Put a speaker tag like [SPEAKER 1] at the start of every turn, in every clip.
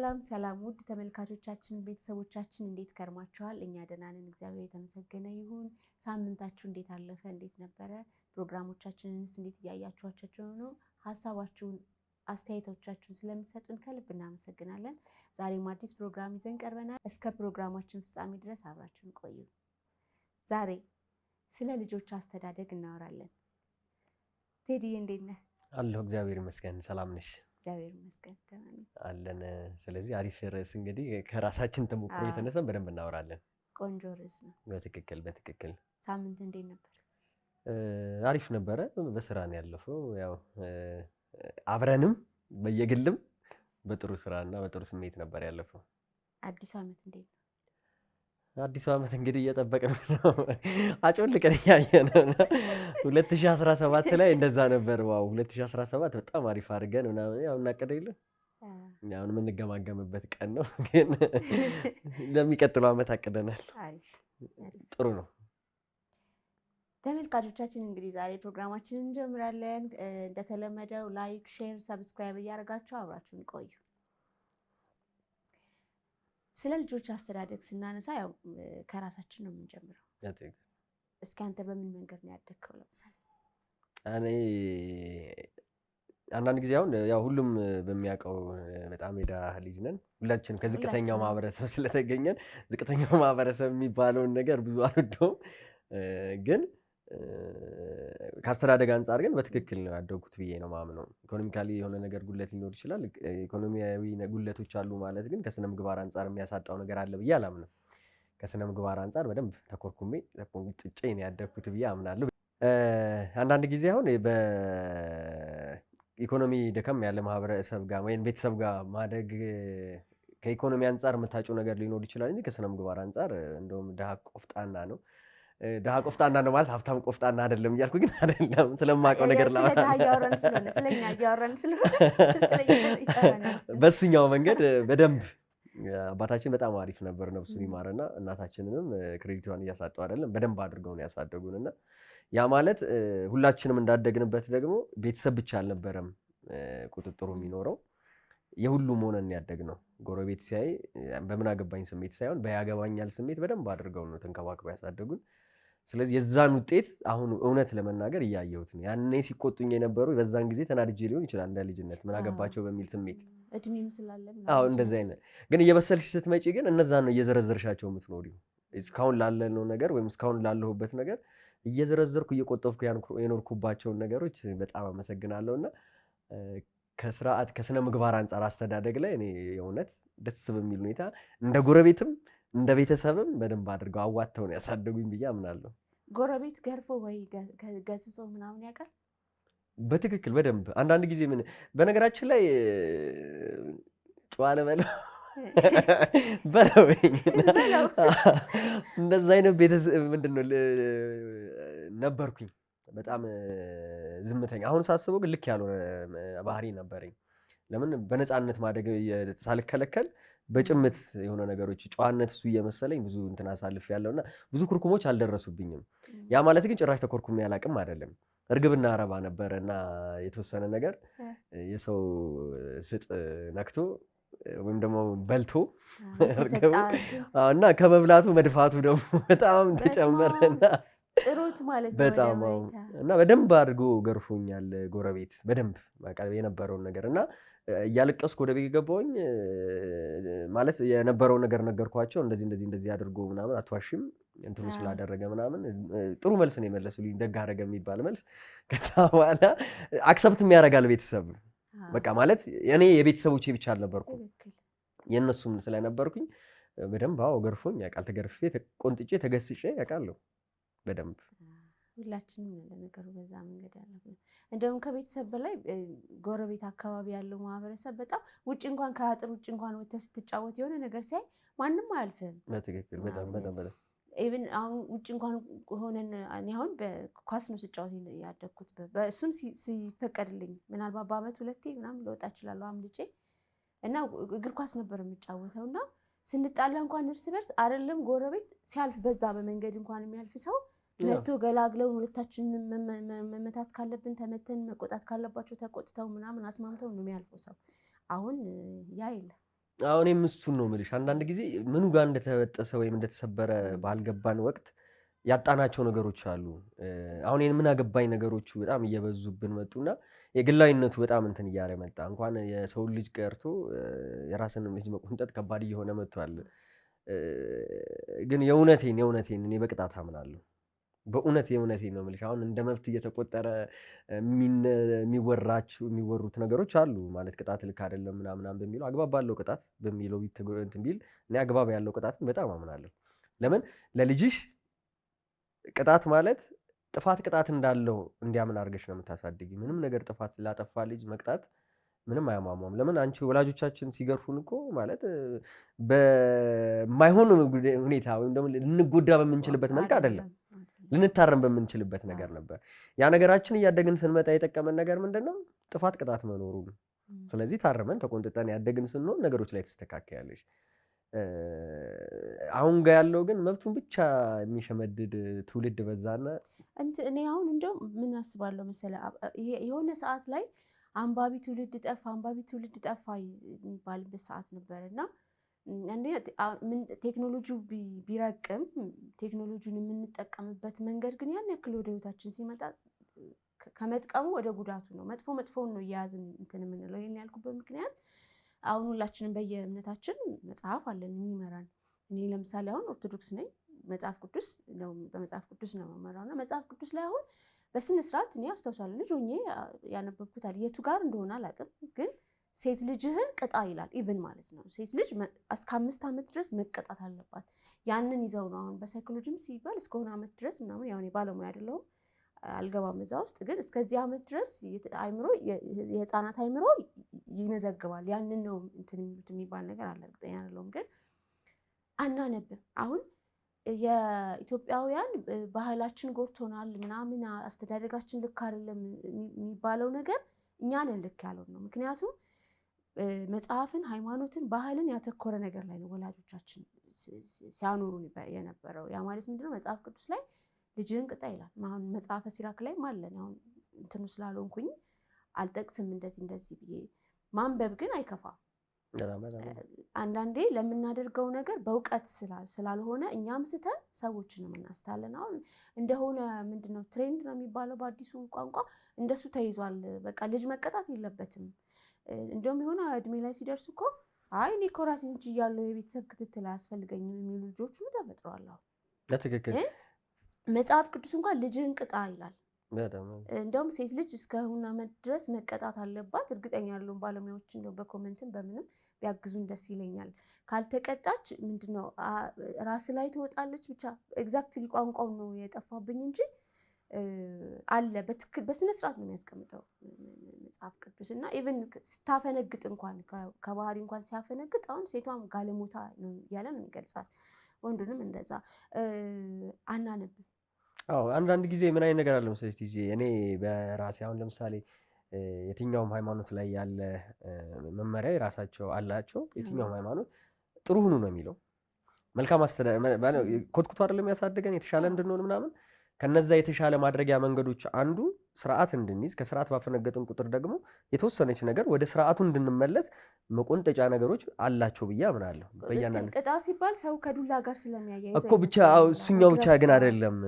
[SPEAKER 1] ሰላም ሰላም ውድ ተመልካቾቻችን ቤተሰቦቻችን እንዴት ከርማችኋል? እኛ ደህና ነን፣ እግዚአብሔር የተመሰገነ ይሁን። ሳምንታችሁ እንዴት አለፈ? እንዴት ነበረ? ፕሮግራሞቻችንንስ እንዴት እያያችኋቸው ነው? ሐሳባችሁን አስተያየቶቻችሁን ስለምትሰጡን ከልብ እናመሰግናለን። ዛሬም አዲስ ፕሮግራም ይዘን ቀርበናል። እስከ ፕሮግራማችን ፍጻሜ ድረስ አብራችሁን ቆዩ። ዛሬ ስለ ልጆች አስተዳደግ እናወራለን። ቴዲ እንዴት ነህ?
[SPEAKER 2] አለሁ እግዚአብሔር ይመስገን። ሰላም ነሽ?
[SPEAKER 1] እግዚአብሔር ይመስገን ደህና ነኝ።
[SPEAKER 2] አለን። ስለዚህ አሪፍ ርዕስ እንግዲህ ከራሳችን ተሞክሮ የተነሳን በደንብ እናወራለን።
[SPEAKER 1] ቆንጆ ርዕስ ነው።
[SPEAKER 2] በትክክል
[SPEAKER 1] ሳምንት እንዴት ነበር?
[SPEAKER 2] አሪፍ ነበረ። በስራ ነው ያለፈው። ያው አብረንም በየግልም በጥሩ ስራና በጥሩ ስሜት ነበር ያለፈው።
[SPEAKER 1] አዲሱ ዓመት እንዴት ነው?
[SPEAKER 2] አዲሱ ዓመት እንግዲህ እየጠበቅን ነው። አጮልቀን እያየን ነው። 2017 ላይ እንደዛ ነበር። ዋው 2017 በጣም አሪፍ አድርገን ምናምን ያው እናቀደው የለ ያው የምንገማገምበት ቀን ነው፣ ግን ለሚቀጥለው ዓመት አቅደናል። ጥሩ ነው።
[SPEAKER 1] ተመልካቾቻችን እንግዲህ ዛሬ ፕሮግራማችንን እንጀምራለን። እንደተለመደው ላይክ፣ ሼር፣ ሰብስክራይብ እያደረጋችሁ አብራችሁን ቆዩ። ስለ ልጆች አስተዳደግ ስናነሳ ያው ከራሳችን ነው የምንጀምረው። እስኪ አንተ በምን መንገድ ነው ያደግከው? ለምሳሌ
[SPEAKER 2] እኔ አንዳንድ ጊዜ አሁን ያው ሁሉም በሚያውቀው በጣም የድሃ ልጅ ነን ሁላችንም ከዝቅተኛው ማህበረሰብ ስለተገኘን ዝቅተኛው ማህበረሰብ የሚባለውን ነገር ብዙ አልወደውም፣ ግን ከአስተዳደግ አንጻር ግን በትክክል ነው ያደግኩት ብዬ ነው ማምነው። ኢኮኖሚካሊ የሆነ ነገር ጉለት ሊኖር ይችላል። ኢኮኖሚያዊ ጉለቶች አሉ ማለት ግን ከስነ ምግባር አንጻር የሚያሳጣው ነገር አለ ብዬ አላምንም። ከስነ ምግባር አንጻር በደንብ ተኮርኩሜ ጥጬ ነው ያደግኩት ብዬ አምናለሁ። አንዳንድ ጊዜ አሁን በኢኮኖሚ ደከም ያለ ማህበረሰብ ጋር ወይም ቤተሰብ ጋር ማደግ ከኢኮኖሚ አንጻር የምታጭው ነገር ሊኖር ይችላል እንጂ ከስነ ምግባር አንጻር እንደውም ድሃ ቆፍጣና ነው። ድሃ ቆፍጣና ነው ማለት ሀብታም ቆፍጣና አይደለም እያልኩ ግን አይደለም፣ ስለማውቀው ነገር ነው።
[SPEAKER 1] ስለኛ እያወራን ስለሆነ
[SPEAKER 2] በሱኛው መንገድ በደንብ አባታችን በጣም አሪፍ ነበር፣ ነፍሱን ይማረና እናታችንንም ክሬዲቷን እያሳጠው አይደለም፣ በደንብ አድርገው ነው ያሳደጉንና ያ ማለት ሁላችንም እንዳደግንበት ደግሞ ቤተሰብ ብቻ አልነበረም ቁጥጥሩ የሚኖረው፣ የሁሉም ሆነን ያደግነው። ጎረቤት ሲያይ በምን አገባኝ ስሜት ሳይሆን በያገባኛል ስሜት በደንብ አድርገው ነው ተንከባክበው ያሳደጉን። ስለዚህ የዛን ውጤት አሁን እውነት ለመናገር እያየሁት ነው። ያኔ ሲቆጡኝ የነበሩ በዛን ጊዜ ተናድጄ ሊሆን ይችላል እንደ ልጅነት ምን አገባቸው በሚል ስሜት
[SPEAKER 1] እድሜም ስላለ
[SPEAKER 2] እንደዚህ አይነት ግን እየበሰልሽ ስትመጪ ግን እነዛን ነው እየዘረዘርሻቸው የምትኖሪው። እስካሁን ላለነው ነገር ወይም እስካሁን ላለሁበት ነገር እየዘረዘርኩ እየቆጠብኩ የኖርኩባቸውን ነገሮች በጣም አመሰግናለሁና ከስርዓት ከስነ ምግባር አንጻር አስተዳደግ ላይ እኔ የእውነት ደስ በሚል ሁኔታ እንደ ጎረቤትም እንደ ቤተሰብም በደንብ አድርገው አዋተው ነው ያሳደጉኝ ብዬ አምናለሁ።
[SPEAKER 1] ጎረቤት ገርፎ ወይ ገስጾ ምናምን ያውቃል?
[SPEAKER 2] በትክክል በደንብ አንዳንድ ጊዜ ምን በነገራችን ላይ ጨዋለ በለው እንደዛ አይነት ቤተሰብ ምንድነው ነበርኩኝ። በጣም ዝምተኛ፣ አሁን ሳስበው ግን ልክ ያልሆነ ባህሪ ነበረኝ። ለምን በነፃነት ማደግ ሳልከለከል በጭምት የሆነ ነገሮች ጨዋነት እሱ እየመሰለኝ ብዙ እንትን አሳልፍ ያለውና ብዙ ኩርኩሞች አልደረሱብኝም። ያ ማለት ግን ጭራሽ ተኮርኩሜ ያላቅም አይደለም። እርግብና አረባ ነበረና የተወሰነ ነገር የሰው ስጥ ነክቶ ወይም ደግሞ በልቶ እና ከመብላቱ መድፋቱ ደግሞ በጣም ተጨመረና
[SPEAKER 1] ጥሩት ማለት ነው
[SPEAKER 2] በጣም እና በደንብ አድርጎ ገርፎኛል ጎረቤት በደንብ በቃ የነበረውን ነገር እና እያለቀስኩ ወደ ቤት ገባሁኝ። ማለት የነበረው ነገር ነገርኳቸው። እንደዚህ አድርጎ ምናምን አትዋሽም እንትኑ ስላደረገ ምናምን ጥሩ መልስ ነው የመለሱልኝ፣ ደግ አደረገ የሚባል መልስ። ከዛ በኋላ አክሰፕትም ያደርጋል ቤተሰብ በቃ ማለት እኔ የቤተሰቦቼ ብቻ አልነበርኩም የእነሱም ስለነበርኩኝ በደንብ ገርፎኝ ያውቃል። ተገርፌ ቆንጥጬ ተገስጬ ያውቃለሁ በደንብ።
[SPEAKER 1] ሁላችንም ለነገሩ በዛ መንገድ ያለው እንደውም ከቤተሰብ በላይ ጎረቤት አካባቢ ያለው ማህበረሰብ በጣም ውጭ እንኳን ከአጥር ውጭ እንኳን ወጥተህ ስትጫወት የሆነ ነገር ሳይ ማንም አያልፍም።
[SPEAKER 2] በትክክል በጣም
[SPEAKER 1] ኢቭን አሁን ውጭ እንኳን ሆነን እኔ አሁን በኳስ ነው ስጫወት ያደግኩት። በእሱም ሲፈቀድልኝ ምናልባት በአመት ሁለቴ ምናምን ልወጣ እችላለሁ አምልጬ እና እግር ኳስ ነበር የምጫወተውና ስንጣላ እንኳን እርስ በርስ አይደለም ጎረቤት ሲያልፍ በዛ በመንገድ እንኳን የሚያልፍ ሰው መቶ ገላግለው ሁለታችንን መመታት ካለብን ተመተን መቆጣት ካለባቸው ተቆጥተው ምናምን አስማምተው ነው የሚያልፈው ሰው። አሁን ያ የለም።
[SPEAKER 2] አሁን እሱን ነው የምልሽ። አንዳንድ ጊዜ ምኑ ጋር እንደተበጠሰ ወይም እንደተሰበረ ባልገባን ወቅት ያጣናቸው ነገሮች አሉ። አሁን ምን አገባኝ ነገሮቹ በጣም እየበዙብን መጡና የግላዊነቱ በጣም እንትን እያለ መጣ። እንኳን የሰውን ልጅ ቀርቶ የራስንም ልጅ መቆንጠጥ ከባድ እየሆነ መጥቷል። ግን የእውነቴን እኔ በቅጣት አምናለሁ። በእውነት የእውነቴን ነው የምልሽ። አሁን እንደ መብት እየተቆጠረ የሚወሩት ነገሮች አሉ ማለት ቅጣት ልክ አይደለም ምናምን በሚለው አግባብ ባለው ቅጣት በሚለው እንትን ቢል እኔ አግባብ ያለው ቅጣትን በጣም አምናለሁ። ለምን ለልጅሽ ቅጣት ማለት ጥፋት ቅጣት እንዳለው እንዲያምን አድርገሽ ነው የምታሳድጊ። ምንም ነገር ጥፋት ላጠፋ ልጅ መቅጣት ምንም አያሟሟም። ለምን አንቺ ወላጆቻችን ሲገርፉን እኮ ማለት በማይሆን ሁኔታ ወይም ደግሞ ልንጎዳ በምንችልበት መልክ አይደለም፣ ልንታረም በምንችልበት ነገር ነበር። ያ ነገራችን እያደግን ስንመጣ የጠቀመን ነገር ምንድነው? ጥፋት ቅጣት መኖሩ። ስለዚህ ታረመን ተቆንጥጠን ያደግን ስንሆን ነገሮች ላይ ተስተካከያለሽ። አሁን ጋር ያለው ግን መብቱን ብቻ የሚሸመድድ ትውልድ በዛና
[SPEAKER 1] እኔ አሁን እንደው ምን አስባለሁ መሰለህ፣ የሆነ ሰዓት ላይ አንባቢ ትውልድ ጠፋ የሚባልበት ሰዓት ነበርና አንደኛ ቴክኖሎጂው ቢረቅም ቴክኖሎጂውን የምንጠቀምበት መንገድ ግን ያን ያክል ወደ ህይወታችን ሲመጣ ከመጥቀሙ ወደ ጉዳቱ ነው። መጥፎውን ነው እያያዝን እንትን የምንለው። ይሄን ያልኩበት ምክንያት አሁን ሁላችንም በየእምነታችን መጽሐፍ አለን የሚመራን። እኔ ለምሳሌ አሁን ኦርቶዶክስ ነኝ። በመጽሐፍ ቅዱስ ነው የምመራውና መጽሐፍ ቅዱስ ላይ አሁን በስነ ስርዓት እኔ አስታውሳለሁ ልጅ ሆኜ ያነበብኩት አለ። የቱ ጋር እንደሆነ አላውቅም፣ ግን ሴት ልጅህን ቅጣ ይላል። ኢቭን ማለት ነው ሴት ልጅ እስከ 5 ዓመት ድረስ መቀጣት አለባት። ያንን ይዘው ነው አሁን በሳይኮሎጂም ሲባል እስከሆነ ዓመት ድረስ ምናምን ያው እኔ ባለሙያ አይደለሁም አልገባም እዛ ውስጥ፣ ግን እስከዚህ ዓመት ድረስ አይምሮ የህፃናት አይምሮ ይመዘግባል። ያንን ነው እንትን የሚባል ነገር አለ፣ እርግጠኛ አይደለሁም። ግን አናነብም። አሁን የኢትዮጵያውያን ባህላችን ጎድቶናል ምናምን አስተዳደጋችን ልክ አይደለም የሚባለው ነገር እኛንን ልክ ያለው ነው። ምክንያቱም መጽሐፍን፣ ሃይማኖትን፣ ባህልን ያተኮረ ነገር ላይ ነው ወላጆቻችን ሲያኖሩን የነበረው። ያ ማለት ምንድነው? መጽሐፍ ቅዱስ ላይ ልጅህን ቅጣ ይላል። አሁን መጽሐፈ ሲራክ ላይ ማለን አሁን እንትኑ ስላልሆንኩኝ አልጠቅስም እንደዚህ ብዬ። ማንበብ ግን አይከፋም። አንዳንዴ ለምናደርገው ነገር በእውቀት ስላልሆነ እኛም ስተን ሰዎችንም እናስታለን። አሁን እንደሆነ ምንድነው ትሬንድ ነው የሚባለው በአዲሱ ቋንቋ፣ እንደሱ ተይዟል። በቃ ልጅ መቀጣት የለበትም። እንደውም የሆነ እድሜ ላይ ሲደርሱ እኮ አይ እኔ እኮ ራሴን ችያለሁ የቤተሰብ ክትትል አያስፈልገኝም የሚሉ ልጆቹ ተፈጥረዋል።
[SPEAKER 2] ለትክክል
[SPEAKER 1] መጽሐፍ ቅዱስ እንኳን ልጅህን ቅጣ ይላል። እንደውም ሴት ልጅ እስከሆነ ዓመት ድረስ መቀጣት አለባት። እርግጠኛ ያለውን ባለሙያዎች እንደው በኮሜንትም በምንም ቢያግዙን ደስ ይለኛል። ካልተቀጣች ምንድነው ራስ ላይ ትወጣለች። ብቻ ኤግዛክትሊ ቋንቋው ነው የጠፋብኝ እንጂ አለ በትክክል በስነ ስርዓት ነው የሚያስቀምጠው መጽሐፍ ቅዱስ። እና ኢቭን ስታፈነግጥ እንኳን ከባህሪ እንኳን ሲያፈነግጥ አሁን ሴቷም ጋለሞታ ነው እያለ ነው የሚገልጻት፣ ወንዱንም እንደዛ አናነብም።
[SPEAKER 2] አንዳንድ ጊዜ ምን አይነት ነገር አለ መሰለሽ ቲጂ፣ እኔ በራሴ አሁን ለምሳሌ የትኛውም ሃይማኖት ላይ ያለ መመሪያ የራሳቸው አላቸው። የትኛውም ሃይማኖት ጥሩ ሁኑ ነው የሚለው። መልካም አስተዳደር ኮትኩቶ አይደለም ያሳደገን የተሻለ እንድንሆን ምናምን። ከነዛ የተሻለ ማድረጊያ መንገዶች አንዱ ስርዓት እንድንይዝ፣ ከስርዓት ባፈነገጥን ቁጥር ደግሞ የተወሰነች ነገር ወደ ስርዓቱ እንድንመለስ መቆንጠጫ ነገሮች አላቸው ብዬ አምናለሁ። በእያንዳንዱ
[SPEAKER 1] ቅጣ ሲባል ሰው ከዱላ ጋር ስለሚያያይዘው
[SPEAKER 2] እኮ ብቻ እሱኛው ብቻ ግን አይደለም።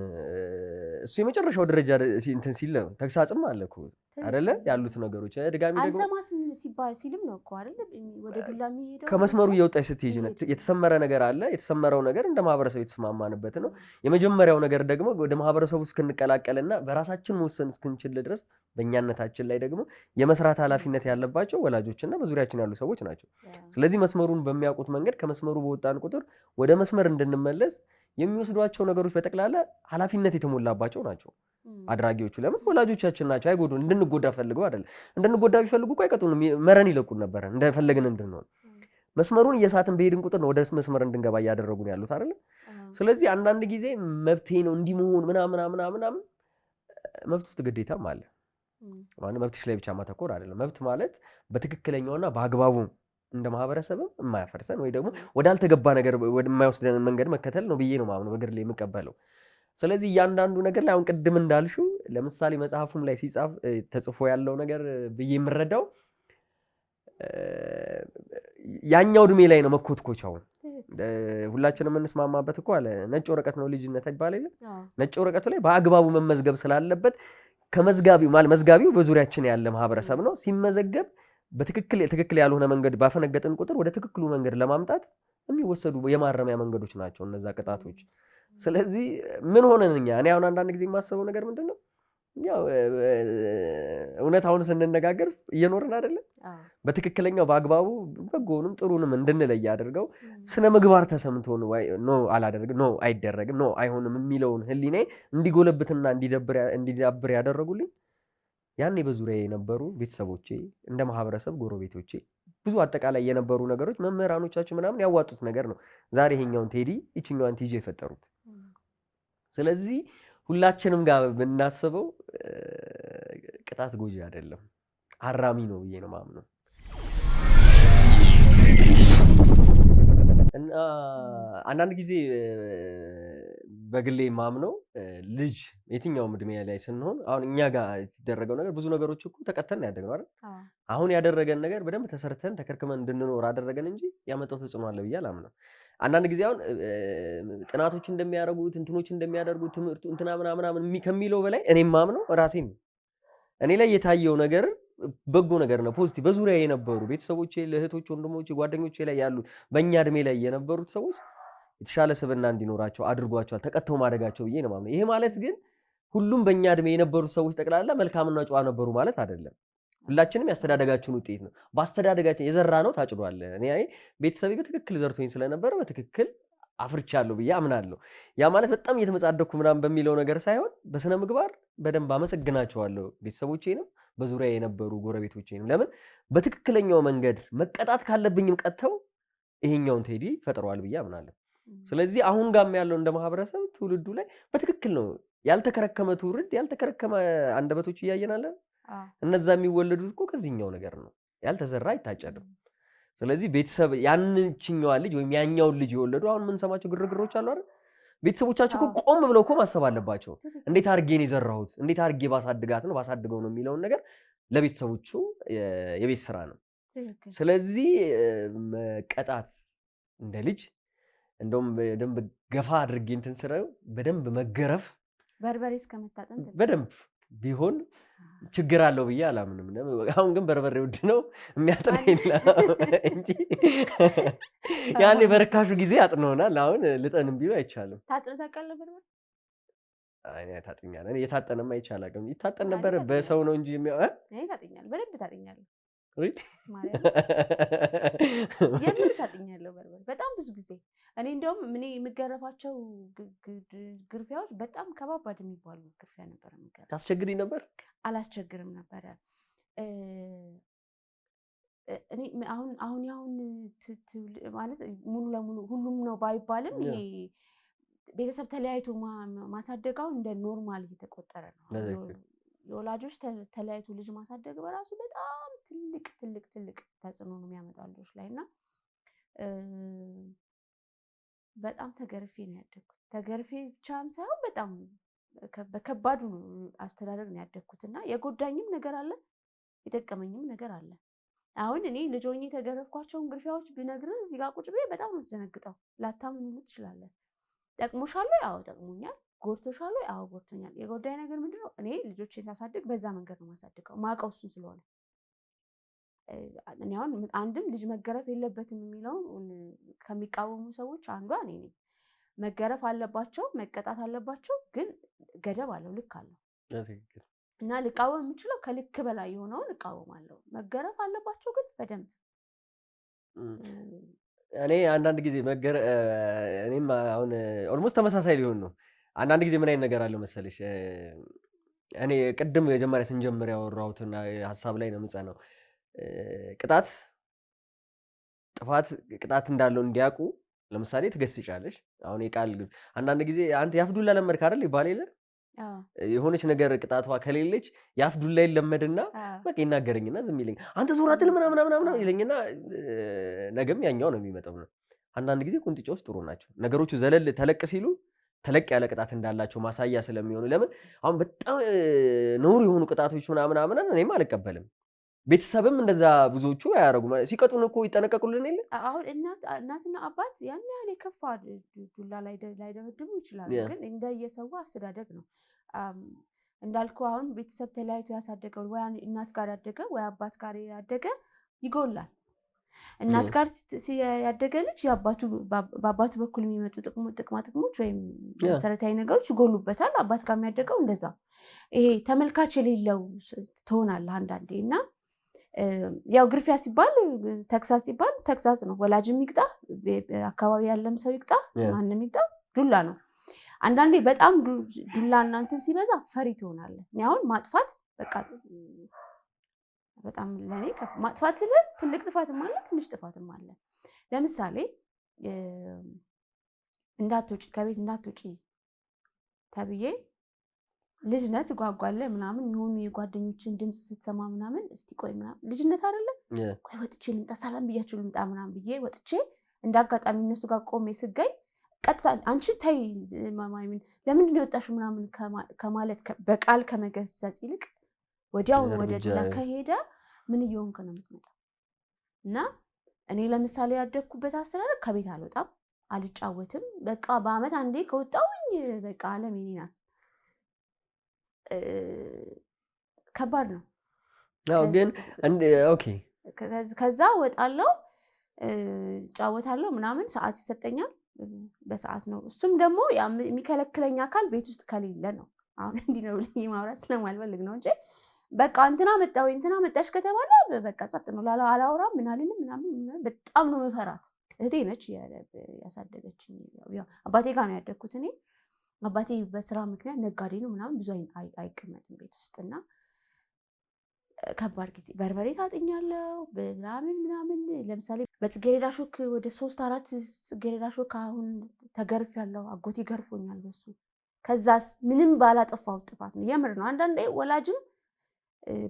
[SPEAKER 2] እሱ የመጨረሻው ደረጃ እንትን ሲል ነው። ተግሳጽም አለ እኮ አይደለ? ያሉት ነገሮች ድጋሚ ደግሞ
[SPEAKER 1] አንሰማ ሲባል ሲልም ነው እኮ አይደለ? ወደ ዱላ የሚሄደው
[SPEAKER 2] ከመስመሩ እየወጣች ስትሄጂ ነው። የተሰመረ ነገር አለ። የተሰመረው ነገር እንደ ማህበረሰብ የተስማማንበት ነው። የመጀመሪያው ነገር ደግሞ ወደ ማህበረሰቡ እስክንቀላቀልና በራሳችን መወሰን እስክንችል ድረስ በእኛነታችን ላይ ደግሞ የመስራት ኃላፊነት ያለባቸው ወላጆችና በዙሪያችን ያሉ ሰዎች ናቸው። ስለዚህ መስመሩን በሚያውቁት መንገድ ከመስመሩ በወጣን ቁጥር ወደ መስመር እንድንመለስ የሚወስዷቸው ነገሮች በጠቅላላ ኃላፊነት የተሞላባቸው ናቸው። አድራጊዎቹ ለምን ወላጆቻችን ናቸው። አይጎዱን። እንድንጎዳ ፈልገው አይደለም። እንድንጎዳ ቢፈልጉ እኮ አይቀጡንም። መረን ይለቁን ነበር እንደፈለግን እንድንሆን። መስመሩን እየሳትን በሄድን ቁጥር ነው ወደ መስመር እንድንገባ እያደረጉን ያሉት አይደል? ስለዚህ አንዳንድ ጊዜ መብቴ ነው እንዲህ መሆን ምናምን መብት ውስጥ ግዴታም አለ። ማለት መብትሽ ላይ ብቻ ማተኮር አይደለም። መብት ማለት በትክክለኛውና በአግባቡ እንደ ማህበረሰብም የማያፈርሰን ወይ ደግሞ ወዳልተገባ ነገር ወደማይወስደን መንገድ መከተል ነው ብዬ ነው ማምነው በግር ላይ የምቀበለው። ስለዚህ እያንዳንዱ ነገር ላይ አሁን ቅድም እንዳልሽው ለምሳሌ መጽሐፉም ላይ ሲጻፍ ተጽፎ ያለው ነገር ብዬ የምረዳው ያኛው እድሜ ላይ ነው መኮትኮቻው። ሁላችንም የምንስማማበት እኮ አለ ነጭ ወረቀት ነው ልጅነት ይባላል። ነጭ ወረቀቱ ላይ በአግባቡ መመዝገብ ስላለበት ከመዝጋቢው ማለት መዝጋቢው በዙሪያችን ያለ ማህበረሰብ ነው ሲመዘገብ ትክክል ያልሆነ መንገድ ባፈነገጥን ቁጥር ወደ ትክክሉ መንገድ ለማምጣት የሚወሰዱ የማረሚያ መንገዶች ናቸው እነዛ ቅጣቶች። ስለዚህ ምን ሆነን እኔ አሁን አንዳንድ ጊዜ የማስበው ነገር ምንድነው ያው እውነታውን ስንነጋገር እየኖርን አይደለም በትክክለኛው በአግባቡ በጎንም ጥሩንም እንድንለይ አድርገው ስነ ምግባር ተሰምቶን ኖ አላደርግም ኖ አይደረግም ኖ አይሆንም የሚለውን ህሊናዬ እንዲጎለብትና እንዲዳብር ያደረጉልኝ ያኔ በዙሪያዬ የነበሩ ቤተሰቦቼ እንደ ማህበረሰብ ጎረቤቶቼ ብዙ አጠቃላይ የነበሩ ነገሮች መምህራኖቻችን ምናምን ያዋጡት ነገር ነው ዛሬ ይሄኛውን ቴዲ ይችኛዋን ቲጂ የፈጠሩት። ስለዚህ ሁላችንም ጋር ብናስበው ቅጣት ጎጂ አይደለም አራሚ ነው ብዬ ነው ማምነው። እና አንዳንድ ጊዜ በግሌ ማምነው ልጅ የትኛውም እድሜ ላይ ስንሆን አሁን እኛ ጋር የተደረገው ነገር ብዙ ነገሮች እኮ ተቀተን ያደግነው አይደል? አሁን ያደረገን ነገር በደንብ ተሰርተን ተከርክመን እንድንኖር አደረገን እንጂ ያመጣው ተጽዕኖ አለ ብዬ አላምነው። አንዳንድ ጊዜ አሁን ጥናቶች እንደሚያደርጉት እንትኖች እንደሚያደርጉት ትምህርቱ እንትና ምናምን ከሚለው በላይ እኔም ማምነው ራሴን ነው። እኔ ላይ የታየው ነገር በጎ ነገር ነው ፖዚቲቭ። በዙሪያ የነበሩ ቤተሰቦቼ ለእህቶች ወንድሞቼ ጓደኞቼ ላይ ያሉት በእኛ እድሜ ላይ የነበሩት ሰዎች የተሻለ ስብዕና እንዲኖራቸው አድርጓቸዋል ተቀጥተው ማደጋቸው ብዬ ነው ማምነው። ይሄ ማለት ግን ሁሉም በእኛ እድሜ የነበሩት ሰዎች ጠቅላላ መልካምና ጨዋ ነበሩ ማለት አይደለም። ሁላችንም ያስተዳደጋችን ውጤት ነው። በአስተዳደጋችን የዘራ ነው ታጭዷል። እኔ ቤተሰቤ በትክክል ዘርቶኝ ስለነበረ በትክክል አፍርቻለሁ ብዬ አምናለሁ። ያ ማለት በጣም እየተመጻደኩ ምናምን በሚለው ነገር ሳይሆን በስነ ምግባር በደንብ አመሰግናቸዋለሁ ቤተሰቦቼንም በዙሪያ የነበሩ ጎረቤቶቼንም። ለምን በትክክለኛው መንገድ መቀጣት ካለብኝም ቀጥተው ይሄኛውን ቴዲ ፈጥረዋል ብዬ አምናለሁ። ስለዚህ አሁን ጋርም ያለው እንደ ማህበረሰብ ትውልዱ ላይ በትክክል ነው ያልተከረከመ ትውልድ ያልተከረከመ አንደበቶች እያየናለን። እነዛ የሚወለዱት እኮ ከዚህኛው ነገር ነው ያልተዘራ አይታጨድም። ስለዚህ ቤተሰብ ያንችኛዋ ልጅ ወይም ያኛውን ልጅ የወለዱ አሁን የምንሰማቸው ግርግሮች አሉ አይደል? ቤተሰቦቻቸው እኮ ቆም ብለው እኮ ማሰብ አለባቸው። እንዴት አድርጌ ነው የዘራሁት እንዴት አድርጌ ባሳድጋት ነው ባሳድገው ነው የሚለውን ነገር ለቤተሰቦቹ የቤት ስራ ነው። ስለዚህ መቀጣት እንደ ልጅ እንደውም በደንብ ገፋ አድርጌ እንትን ስራው በደንብ መገረፍ
[SPEAKER 1] በርበሬ እስከመታጠን
[SPEAKER 2] በደንብ ቢሆን ችግር አለው ብዬ አላምንም። አሁን ግን በርበሬ ውድ ነው የሚያጥና የለም እንጂ ያኔ በርካሹ ጊዜ አጥነውናል። አሁን ልጠንም ቢሉ አይቻልም።
[SPEAKER 1] ታጥነ ታውቃለህ በርበሬ?
[SPEAKER 2] አይ ታጥኛለህ። እኔ የታጠነማ አይቻልም። ይታጠን ነበር በሰው ነው እንጂ
[SPEAKER 1] እኔ ታጥኛለሁ በደንብ ታጥኛለሁ።
[SPEAKER 2] ሪድ
[SPEAKER 1] የምር ታጥኛለሁ በርበሬ በጣም ብዙ ጊዜ። እኔ እንደውም እኔ የምገረፋቸው ግርፊያዎች በጣም ከባባድ የሚባሉ ግርፊያ ነበር የምገረፍ።
[SPEAKER 2] ታስቸግሪ ነበር?
[SPEAKER 1] አላስቸግርም ነበረ። እኔ አሁን ማለት ሙሉ ለሙሉ ሁሉም ነው ባይባልም ይሄ ቤተሰብ ተለያይቶ ማሳደጋው እንደ ኖርማል እየተቆጠረ ነው። የወላጆች ተለያይቶ ልጅ ማሳደግ በራሱ በጣም ትልቅ ተጽዕኖ ነው የሚያመጣው ልጆች ላይ እና በጣም ተገርፌ ነው ያደግኩት። ተገርፌ ብቻም ሳይሆን በጣም በከባዱ አስተዳደግ ነው ያደግኩት እና የጎዳኝም ነገር አለ የጠቀመኝም ነገር አለ። አሁን እኔ ልጅ ሆኜ የተገረፍኳቸውን ግርፊያዎች ብነግርህ እዚህ ጋር ቁጭ ብዬ በጣም ነው የምትደነግጠው። ላታምን ሁሉ ትችላለህ። ጠቅሞሻል ወይ? አዎ ጠቅሞኛል። ጎድቶሻል ወይ? አዎ ጎድቶኛል። የጎዳኝ ነገር ምንድነው? እኔ ልጆቼን ሳሳድግ በዛ መንገድ ነው ማሳድገው ማውቀው እሱን ስለሆነ እኔ አሁን አንድም ልጅ መገረፍ የለበትም የሚለው ከሚቃወሙ ሰዎች አንዷ እኔ ነኝ። መገረፍ አለባቸው መቀጣት አለባቸው፣ ግን ገደብ አለው ልክ አለው እና ልቃወም የምችለው ከልክ በላይ የሆነውን እቃወማለሁ። መገረፍ አለባቸው ግን በደንብ
[SPEAKER 2] እኔ አንዳንድ ጊዜ እኔም አሁን ኦልሞስት ተመሳሳይ ሊሆን ነው። አንዳንድ ጊዜ ምን አይነት ነገር አለው መሰለሽ እኔ ቅድም መጀመሪያ ስንጀምር ያወራሁትና ሀሳብ ላይ ነው የምጸናው። ቅጣት እንዳለው እንዲያውቁ ለምሳሌ ትገስጫለሽ። አሁን የቃል አንዳንድ ጊዜ አንተ ያፍዱላ ለመድክ አይደል ይባል የለ የሆነች ነገር ቅጣቷ ከሌለች ያፍዱላ ይለመድና በቃ ይናገረኝና ዝም ይለኝ አንተ ዞር አትል ምናምን ይለኝና ነገም ያኛው ነው የሚመጣው ነው። አንዳንድ ጊዜ ቁንጥጫዎች ጥሩ ናቸው። ነገሮቹ ዘለል ተለቅ ሲሉ ተለቅ ያለ ቅጣት እንዳላቸው ማሳያ ስለሚሆኑ ለምን አሁን በጣም ነውር የሆኑ ቅጣቶች ምናምን እኔም አልቀበልም። ቤተሰብም እንደዛ ብዙዎቹ አያረጉም። ሲቀጡን እኮ ይጠነቀቁልን የለ።
[SPEAKER 1] አሁን እናትና አባት ያን ያህል የከፋ ዱላ ላይደበድቡ ይችላሉ፣ ግን እንደየሰው አስተዳደግ ነው። እንዳልኩ አሁን ቤተሰብ ተለያይቶ ያሳደገው ወይ እናት ጋር ያደገ ወይ አባት ጋር ያደገ ይጎላል። እናት ጋር ያደገ ልጅ በአባቱ በኩል የሚመጡ ጥቅማ ጥቅሞች ወይም መሰረታዊ ነገሮች ይጎሉበታል። አባት ጋር የሚያደገው እንደዛ ይሄ ተመልካች የሌለው ትሆናለህ አንዳንዴ። እና ያው ግርፊያ ሲባል ተግሳጽ ሲባል ተግሳጽ ነው። ወላጅም ይቅጣ፣ አካባቢ ያለም ሰው ይቅጣ፣ ማንም ይቅጣ፣ ዱላ ነው። አንዳንዴ በጣም ዱላ እናንተን ሲበዛ ፈሪ ትሆናለህ። እኔ አሁን ማጥፋት በቃ በጣም ለኔ ማጥፋት ስለ ትልቅ ጥፋትም አለ ትንሽ ጥፋትም አለ። ለምሳሌ እንዳትወጪ ከቤት እንዳትወጪ ተብዬ ልጅነት ጓጓለህ ምናምን የሆኑ የጓደኞችን ድምጽ ስትሰማ ምናምን እስቲ ቆይ ምናምን ልጅነት አይደለ ቆይ ወጥቼ ልምጣ ሰላም ብያችሁ ልምጣ ምናምን ብዬ ወጥቼ እንዳጋጣሚ እነሱ ጋር ቆሜ ስገኝ ቀጥታ አንቺ ተይ ማማይምን ለምንድን ነው የወጣሽው ምናምን ከማለት በቃል ከመገሰጽ ይልቅ ወዲያው ወደ ዱላ ከሄደ ምን እየሆንክ ነው የምትመጣው? እና እኔ ለምሳሌ ያደግኩበት አስተዳደግ ከቤት አልወጣም፣ አልጫወትም። በቃ በአመት አንዴ ከወጣሁኝ በቃ ዓለም የኔ ናት። ከባድ ነው።
[SPEAKER 2] አዎ ግን ኦኬ
[SPEAKER 1] ከዛ ወጣለሁ፣ ጫወታለሁ ምናምን ሰዓት ይሰጠኛል፣ በሰዓት ነው። እሱም ደግሞ የሚከለክለኝ አካል ቤት ውስጥ ከሌለ ነው። አሁን እንዲህ ነው ብለኝ ማውራት ስለማልፈልግ ነው እንጂ በቃ እንትና መጣ ወይ እንትና መጣሽ ከተባለ በቃ ጸጥ ነው። አላወራም ምን አልልም ምናምን። በጣም ነው መፈራት። እህቴ ነች ያሳደገችኝ። ያው አባቴ ጋር ነው ያደግኩት እኔ። አባቴ በስራ ምክንያት ነጋዴ ነው ምናምን ብዙ አይቀመጥም ቤት ውስጥ እና ከባድ ጊዜ በርበሬ ታጥኛለሁ ምናምን። ለምሳሌ በጽጌረዳ ሾክ ወደ 3-4 ጽጌረዳ ሾክ አሁን ተገርፌያለሁ። አጎቴ ገርፎኛል በሱ። ከዛስ ምንም ባላጠፋው ጥፋት ነው። የምር ነው። አንዳንዴ ወላጅም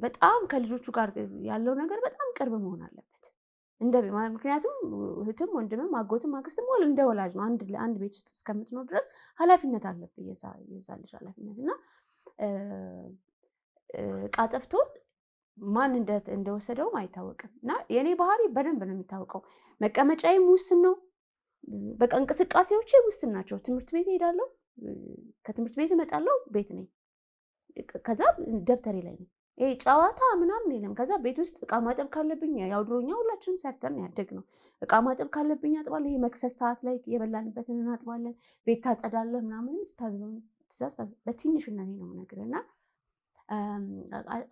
[SPEAKER 1] በጣም ከልጆቹ ጋር ያለው ነገር በጣም ቅርብ መሆን አለበት። ምክንያቱም እህትም ወንድምም አጎትም አክስትም እንደ ወላጅ ነው። አንድ ቤት ውስጥ እስከምትኖር ድረስ ኃላፊነት አለብህ የዛ ልጅ ኃላፊነት። እና ዕቃ ጠፍቶ ማን እንደወሰደውም አይታወቅም። እና የኔ ባህሪ በደንብ ነው የሚታወቀው። መቀመጫዬም ውስን ነው። በቃ እንቅስቃሴዎቼ ውስን ናቸው። ትምህርት ቤት እሄዳለሁ፣ ከትምህርት ቤት እመጣለሁ፣ ቤት ነኝ። ከዛ ደብተሬ ላይ ነው። ይሄ ጨዋታ ምናምን የለም። ከዛ ቤት ውስጥ ዕቃ ማጠብ ካለብኝ ያው ድሮኛ ሁላችንም ሰርተን ያደግነው ዕቃ ማጠብ ካለብኝ አጥባለሁ። ይሄ መክሰስ ሰዓት ላይ የበላንበትን እናጥባለን። ቤት ታጸዳለህ ምናምን ትእዛዝ በትንሽነቴ ነው የምነግርህ። እና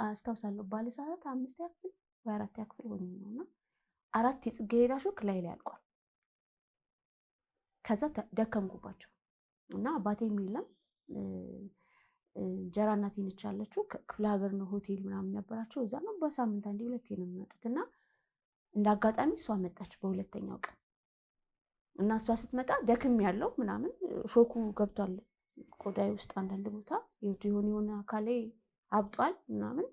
[SPEAKER 1] አስታውሳለሁ ባለ ሰዓት 5ኛ ክፍል ወይ 4ኛ ክፍል ሆኜ ነው እና 4 የጽጌረዳ ሾክ ላይ አልቋል። ከዛ ደከምኩባቸው እና አባቴም የለም እንጀራ እናቴ ነች ያለችው። ክፍለ ሀገር ነው ሆቴል ምናምን ነበራቸው። እዛ ነው በሳምንት አንዴ 2 ነው የሚመጡት። እና እንደ አጋጣሚ እሷ መጣች በሁለተኛው ቀን እና እሷ ስትመጣ ደክም ያለው ምናምን ሾኩ ገብቷል ቆዳይ ውስጥ አንዳንድ ቦታ የሆነ አካሌ አብጧል ምናምን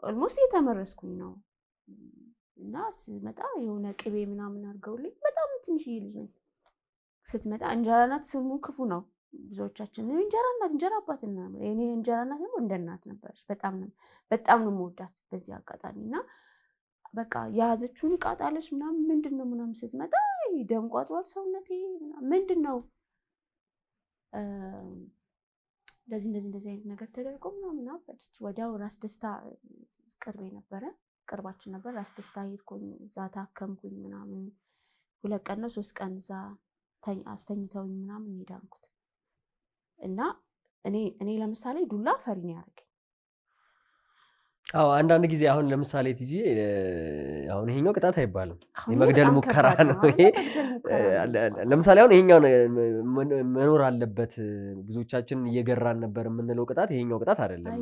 [SPEAKER 1] ኦልሞስት እየተመረስኩኝ ነው። እና ስትመጣ የሆነ ቅቤ ምናምን አድርገውልኝ በጣም ትንሽዬ ልጅ ነኝ። ስትመጣ እንጀራ እናት ስሙ ክፉ ነው። ብዙዎቻችን እንጀራ እናት እንጀራ አባት እና እኔ እንጀራ እናት ደግሞ እንደ እናት ነበረች። በጣም ነው የምወዳት በዚህ አጋጣሚ። እና በቃ የያዘችውን ዕቃ ጣለች ምናምን ምንድነው ምናምን ስትመጣ ደም ቋጥሯል ሰውነቴ ምንድነው እንደዚህ አይነት ነገር ተደርጎ ምናምን አበደች። ወዲያው ራስ ደስታ ቅርባችን ነበር። ራስ ደስታ ሄድኩኝ። እዛ ታከምኩኝ ምናምን 2 ቀን ነው 3 ቀን እዛ አስተኝተውኝ ምናምን ሄዳንኩት። እና እኔ ለምሳሌ ዱላ ፈሪ ነው ያደረገኝ።
[SPEAKER 2] አዎ አንዳንድ ጊዜ አሁን ለምሳሌ ቲጂ አሁን ይሄኛው ቅጣት አይባልም፣ የመግደል ሙከራ ነው ይሄ። ለምሳሌ አሁን ይሄኛው መኖር አለበት ብዙዎቻችን እየገራን ነበር የምንለው ቅጣት ይሄኛው ቅጣት አይደለም።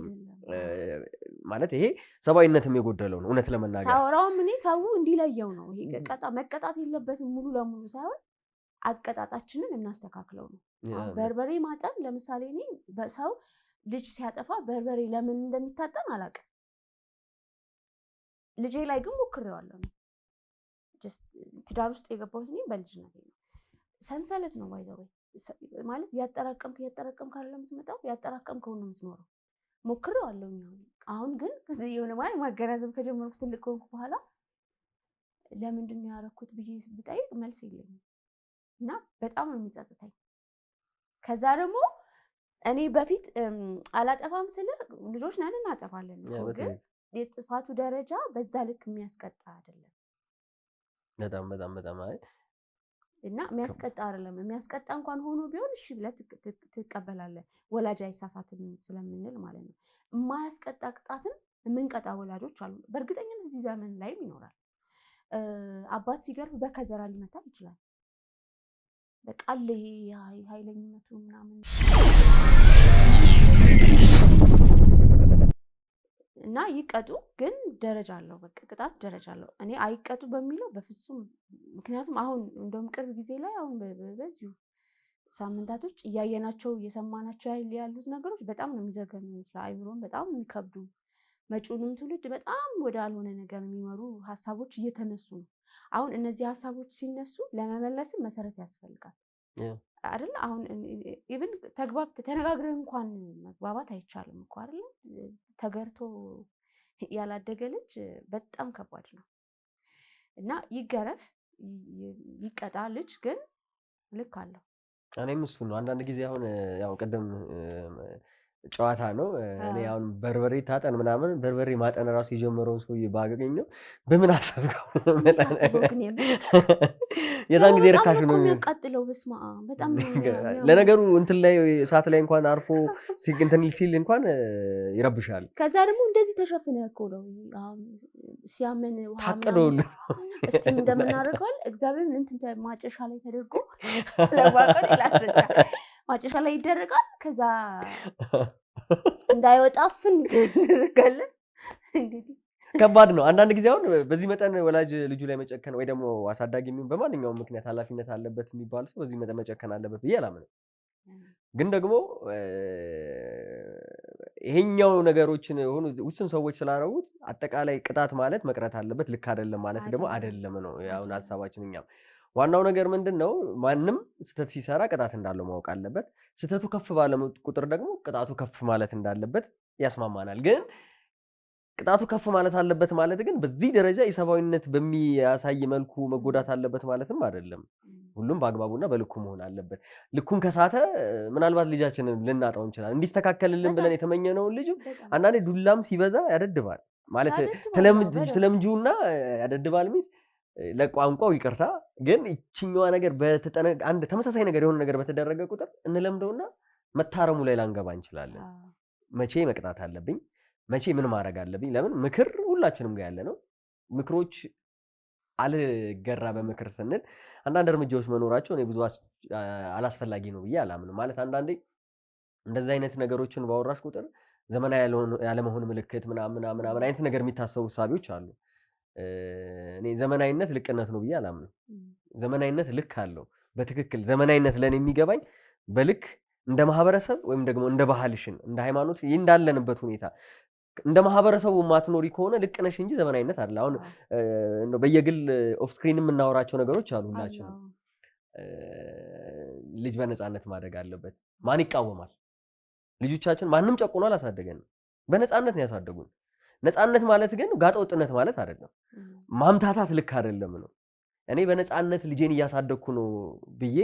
[SPEAKER 2] ማለት ይሄ ሰብአዊነትም የጎደለው ነው። እውነት ለመናገር
[SPEAKER 1] ሳወራውም እኔ ሰው እንዲለየው ነው። ይሄ መቀጣት የለበትም ሙሉ ለሙሉ ሳይሆን አቀጣጣችንን እናስተካክለው ነው። በርበሬ ማጠን ለምሳሌ እኔ በሰው ልጅ ሲያጠፋ በርበሬ ለምን እንደሚታጠን አላውቅም። ልጄ ላይ ግን ሞክሬዋለሁ። ትዳር ውስጥ የገባሁት እኔ በልጅነቴ ነው። ሰንሰለት ነው ባይዘው ማለት ያጠራቀምክ አይደለም የምትመጣው፣ ያጠራቀምከው ነው የምትኖረው። ሞክሬዋለሁ። አሁን ግን የሆነ ማለት ማገናዘብ ከጀመርኩ ትልቅ ከሆንኩ በኋላ ለምንድን ነው ያደረኩት ብዬ ብጠይቅ መልስ የለኝም እና በጣም ነው የሚጸጽተኝ። ከዛ ደግሞ እኔ በፊት አላጠፋም ስለ ልጆች ነን እናጠፋለን እኮ ግን የጥፋቱ ደረጃ በዛ ልክ የሚያስቀጣ አይደለም።
[SPEAKER 2] በጣም በጣም በጣም አይ
[SPEAKER 1] እና የሚያስቀጣ አይደለም። የሚያስቀጣ እንኳን ሆኖ ቢሆን እሺ ብለህ ትቀበላለህ፣ ወላጅ አይሳሳትም ስለምንል ማለት ነው። የማያስቀጣ ቅጣትም የምንቀጣ ወላጆች አሉ። በእርግጠኝነት እዚህ ዘመን ላይም ይኖራል። አባት ሲገርፍ በከዘራ ሊመታ ይችላል። በቃል ኃይለኝነቱ ምናምን እና ይቀጡ፣ ግን ደረጃ አለው። በቃ ቅጣት ደረጃ አለው። እኔ አይቀጡ በሚለው በፍጹም። ምክንያቱም አሁን እንደውም ቅርብ ጊዜ ላይ አሁን በዚሁ ሳምንታቶች እያየናቸው እየሰማናቸው ያሉት ነገሮች በጣም ነው የሚዘገኑት፣ ለአእምሮም በጣም የሚከብዱ፣ መጪውንም ትውልድ በጣም ወደ አልሆነ ነገር የሚመሩ ሀሳቦች እየተነሱ ነው። አሁን እነዚህ ሀሳቦች ሲነሱ ለመመለስም መሰረት ያስፈልጋል አይደል? አሁን ኢቭን ተነጋግረን እንኳን መግባባት አይቻልም እኮ አይደል? ተገርቶ ያላደገ ልጅ በጣም ከባድ ነው እና ይገረፍ ይቀጣ ልጅ ግን ልክ አለው።
[SPEAKER 2] እኔም እሱ ነው አንዳንድ ጊዜ አሁን ያው ቅድም ጨዋታ ነው። እኔ አሁን በርበሬ ታጠን ምናምን በርበሬ ማጠን ራሱ የጀመረውን ሰውዬ ባገኘው በምን አሰብከው? የዛን ጊዜ ርካሽ ነው
[SPEAKER 1] የሚያቃጥለው። በስመ አብ በጣም
[SPEAKER 2] ለነገሩ እንትን ላይ እሳት ላይ እንኳን አርፎ እንትን ሲል እንኳን ይረብሻል።
[SPEAKER 1] ከዛ ደግሞ እንደዚህ ተሸፍነህ እኮ ነው ሲያመን ውሃ
[SPEAKER 2] ታቀደውል
[SPEAKER 1] እስቲ እንደምናደርገዋል እግዚአብሔርን እንትን ማጨሻ ላይ ተደርጎ ለማቀድ ይላስረዳ ማጨሻ ላይ ይደረጋል። ከዛ እንዳይወጣፍን ይደረጋለን። እንግዲህ
[SPEAKER 2] ከባድ ነው አንዳንድ ጊዜ። አሁን በዚህ መጠን ወላጅ ልጁ ላይ መጨከን ወይ ደግሞ አሳዳጊ የሚሆን በማንኛውም ምክንያት ኃላፊነት አለበት የሚባል ሰው በዚህ መጠን መጨከን አለበት ብዬ አላምንም። ግን ደግሞ ይሄኛው ነገሮችን ሆኑ ውስን ሰዎች ስላረጉት አጠቃላይ ቅጣት ማለት መቅረት አለበት ልክ አይደለም ማለት ደግሞ አይደለም ነው አሁን ሀሳባችን። እኛም ዋናው ነገር ምንድነው ማንም ስተት ሲሰራ ቅጣት እንዳለው ማወቅ አለበት። ስተቱ ከፍ ባለ ቁጥር ደግሞ ቅጣቱ ከፍ ማለት እንዳለበት ያስማማናል። ግን ቅጣቱ ከፍ ማለት አለበት ማለት ግን በዚህ ደረጃ የሰባዊነት በሚያሳይ መልኩ መጎዳት አለበት ማለትም አይደለም። ሁሉም በአግባቡና በልኩ መሆን አለበት። ልኩን ከሳተ ምናልባት ልጃችንን ልናጣው እንችላለን። እንዲስተካከልልን ብለን የተመኘነውን ልጅ አንዳንዴ ዱላም ሲበዛ ያደድባል ማለት ስለምንጁና ያደድባል ሚስ ለቋንቋው ይቅርታ። ግን እቺኛዋ ነገር አንድ ተመሳሳይ ነገር የሆነ ነገር በተደረገ ቁጥር እንለምደውና መታረሙ ላይ ላንገባ እንችላለን። መቼ መቅጣት አለብኝ? መቼ ምን ማድረግ አለብኝ? ለምን ምክር ሁላችንም ጋር ያለ ነው። ምክሮች አልገራ በምክር ስንል አንዳንድ እርምጃዎች መኖራቸው እኔ ብዙ አላስፈላጊ ነው ብዬ አላምንም። ማለት አንዳንዴ እንደዚህ አይነት ነገሮችን ባወራሽ ቁጥር ዘመናዊ ያለመሆን ምልክት ምናምን አይነት ነገር የሚታሰቡ ሳቢዎች አሉ። እኔ ዘመናዊነት ልቅነት ነው ብዬ አላምንም። ዘመናዊነት ልክ አለው በትክክል። ዘመናዊነት ለኔ የሚገባኝ በልክ እንደ ማህበረሰብ ወይም ደግሞ እንደ ባህልሽን እንደ ሃይማኖት እንዳለንበት ሁኔታ እንደ ማህበረሰቡ ማትኖሪ ከሆነ ልክ ነሽ እንጂ ዘመናዊነት አይደለም። አሁን በየግል ኦፍ ስክሪን የምናወራቸው ነገሮች አሉ። ሁላችንም ልጅ በነፃነት ማደግ አለበት። ማን ይቃወማል? ልጆቻችን ማንም ጨቁኖ አላሳደገንም። በነፃነት ነው ያሳደጉን። ነፃነት ማለት ግን ጋጠወጥነት ማለት አይደለም። ማምታታት ልክ አይደለም ነው። እኔ በነፃነት ልጄን እያሳደግኩ ነው ብዬ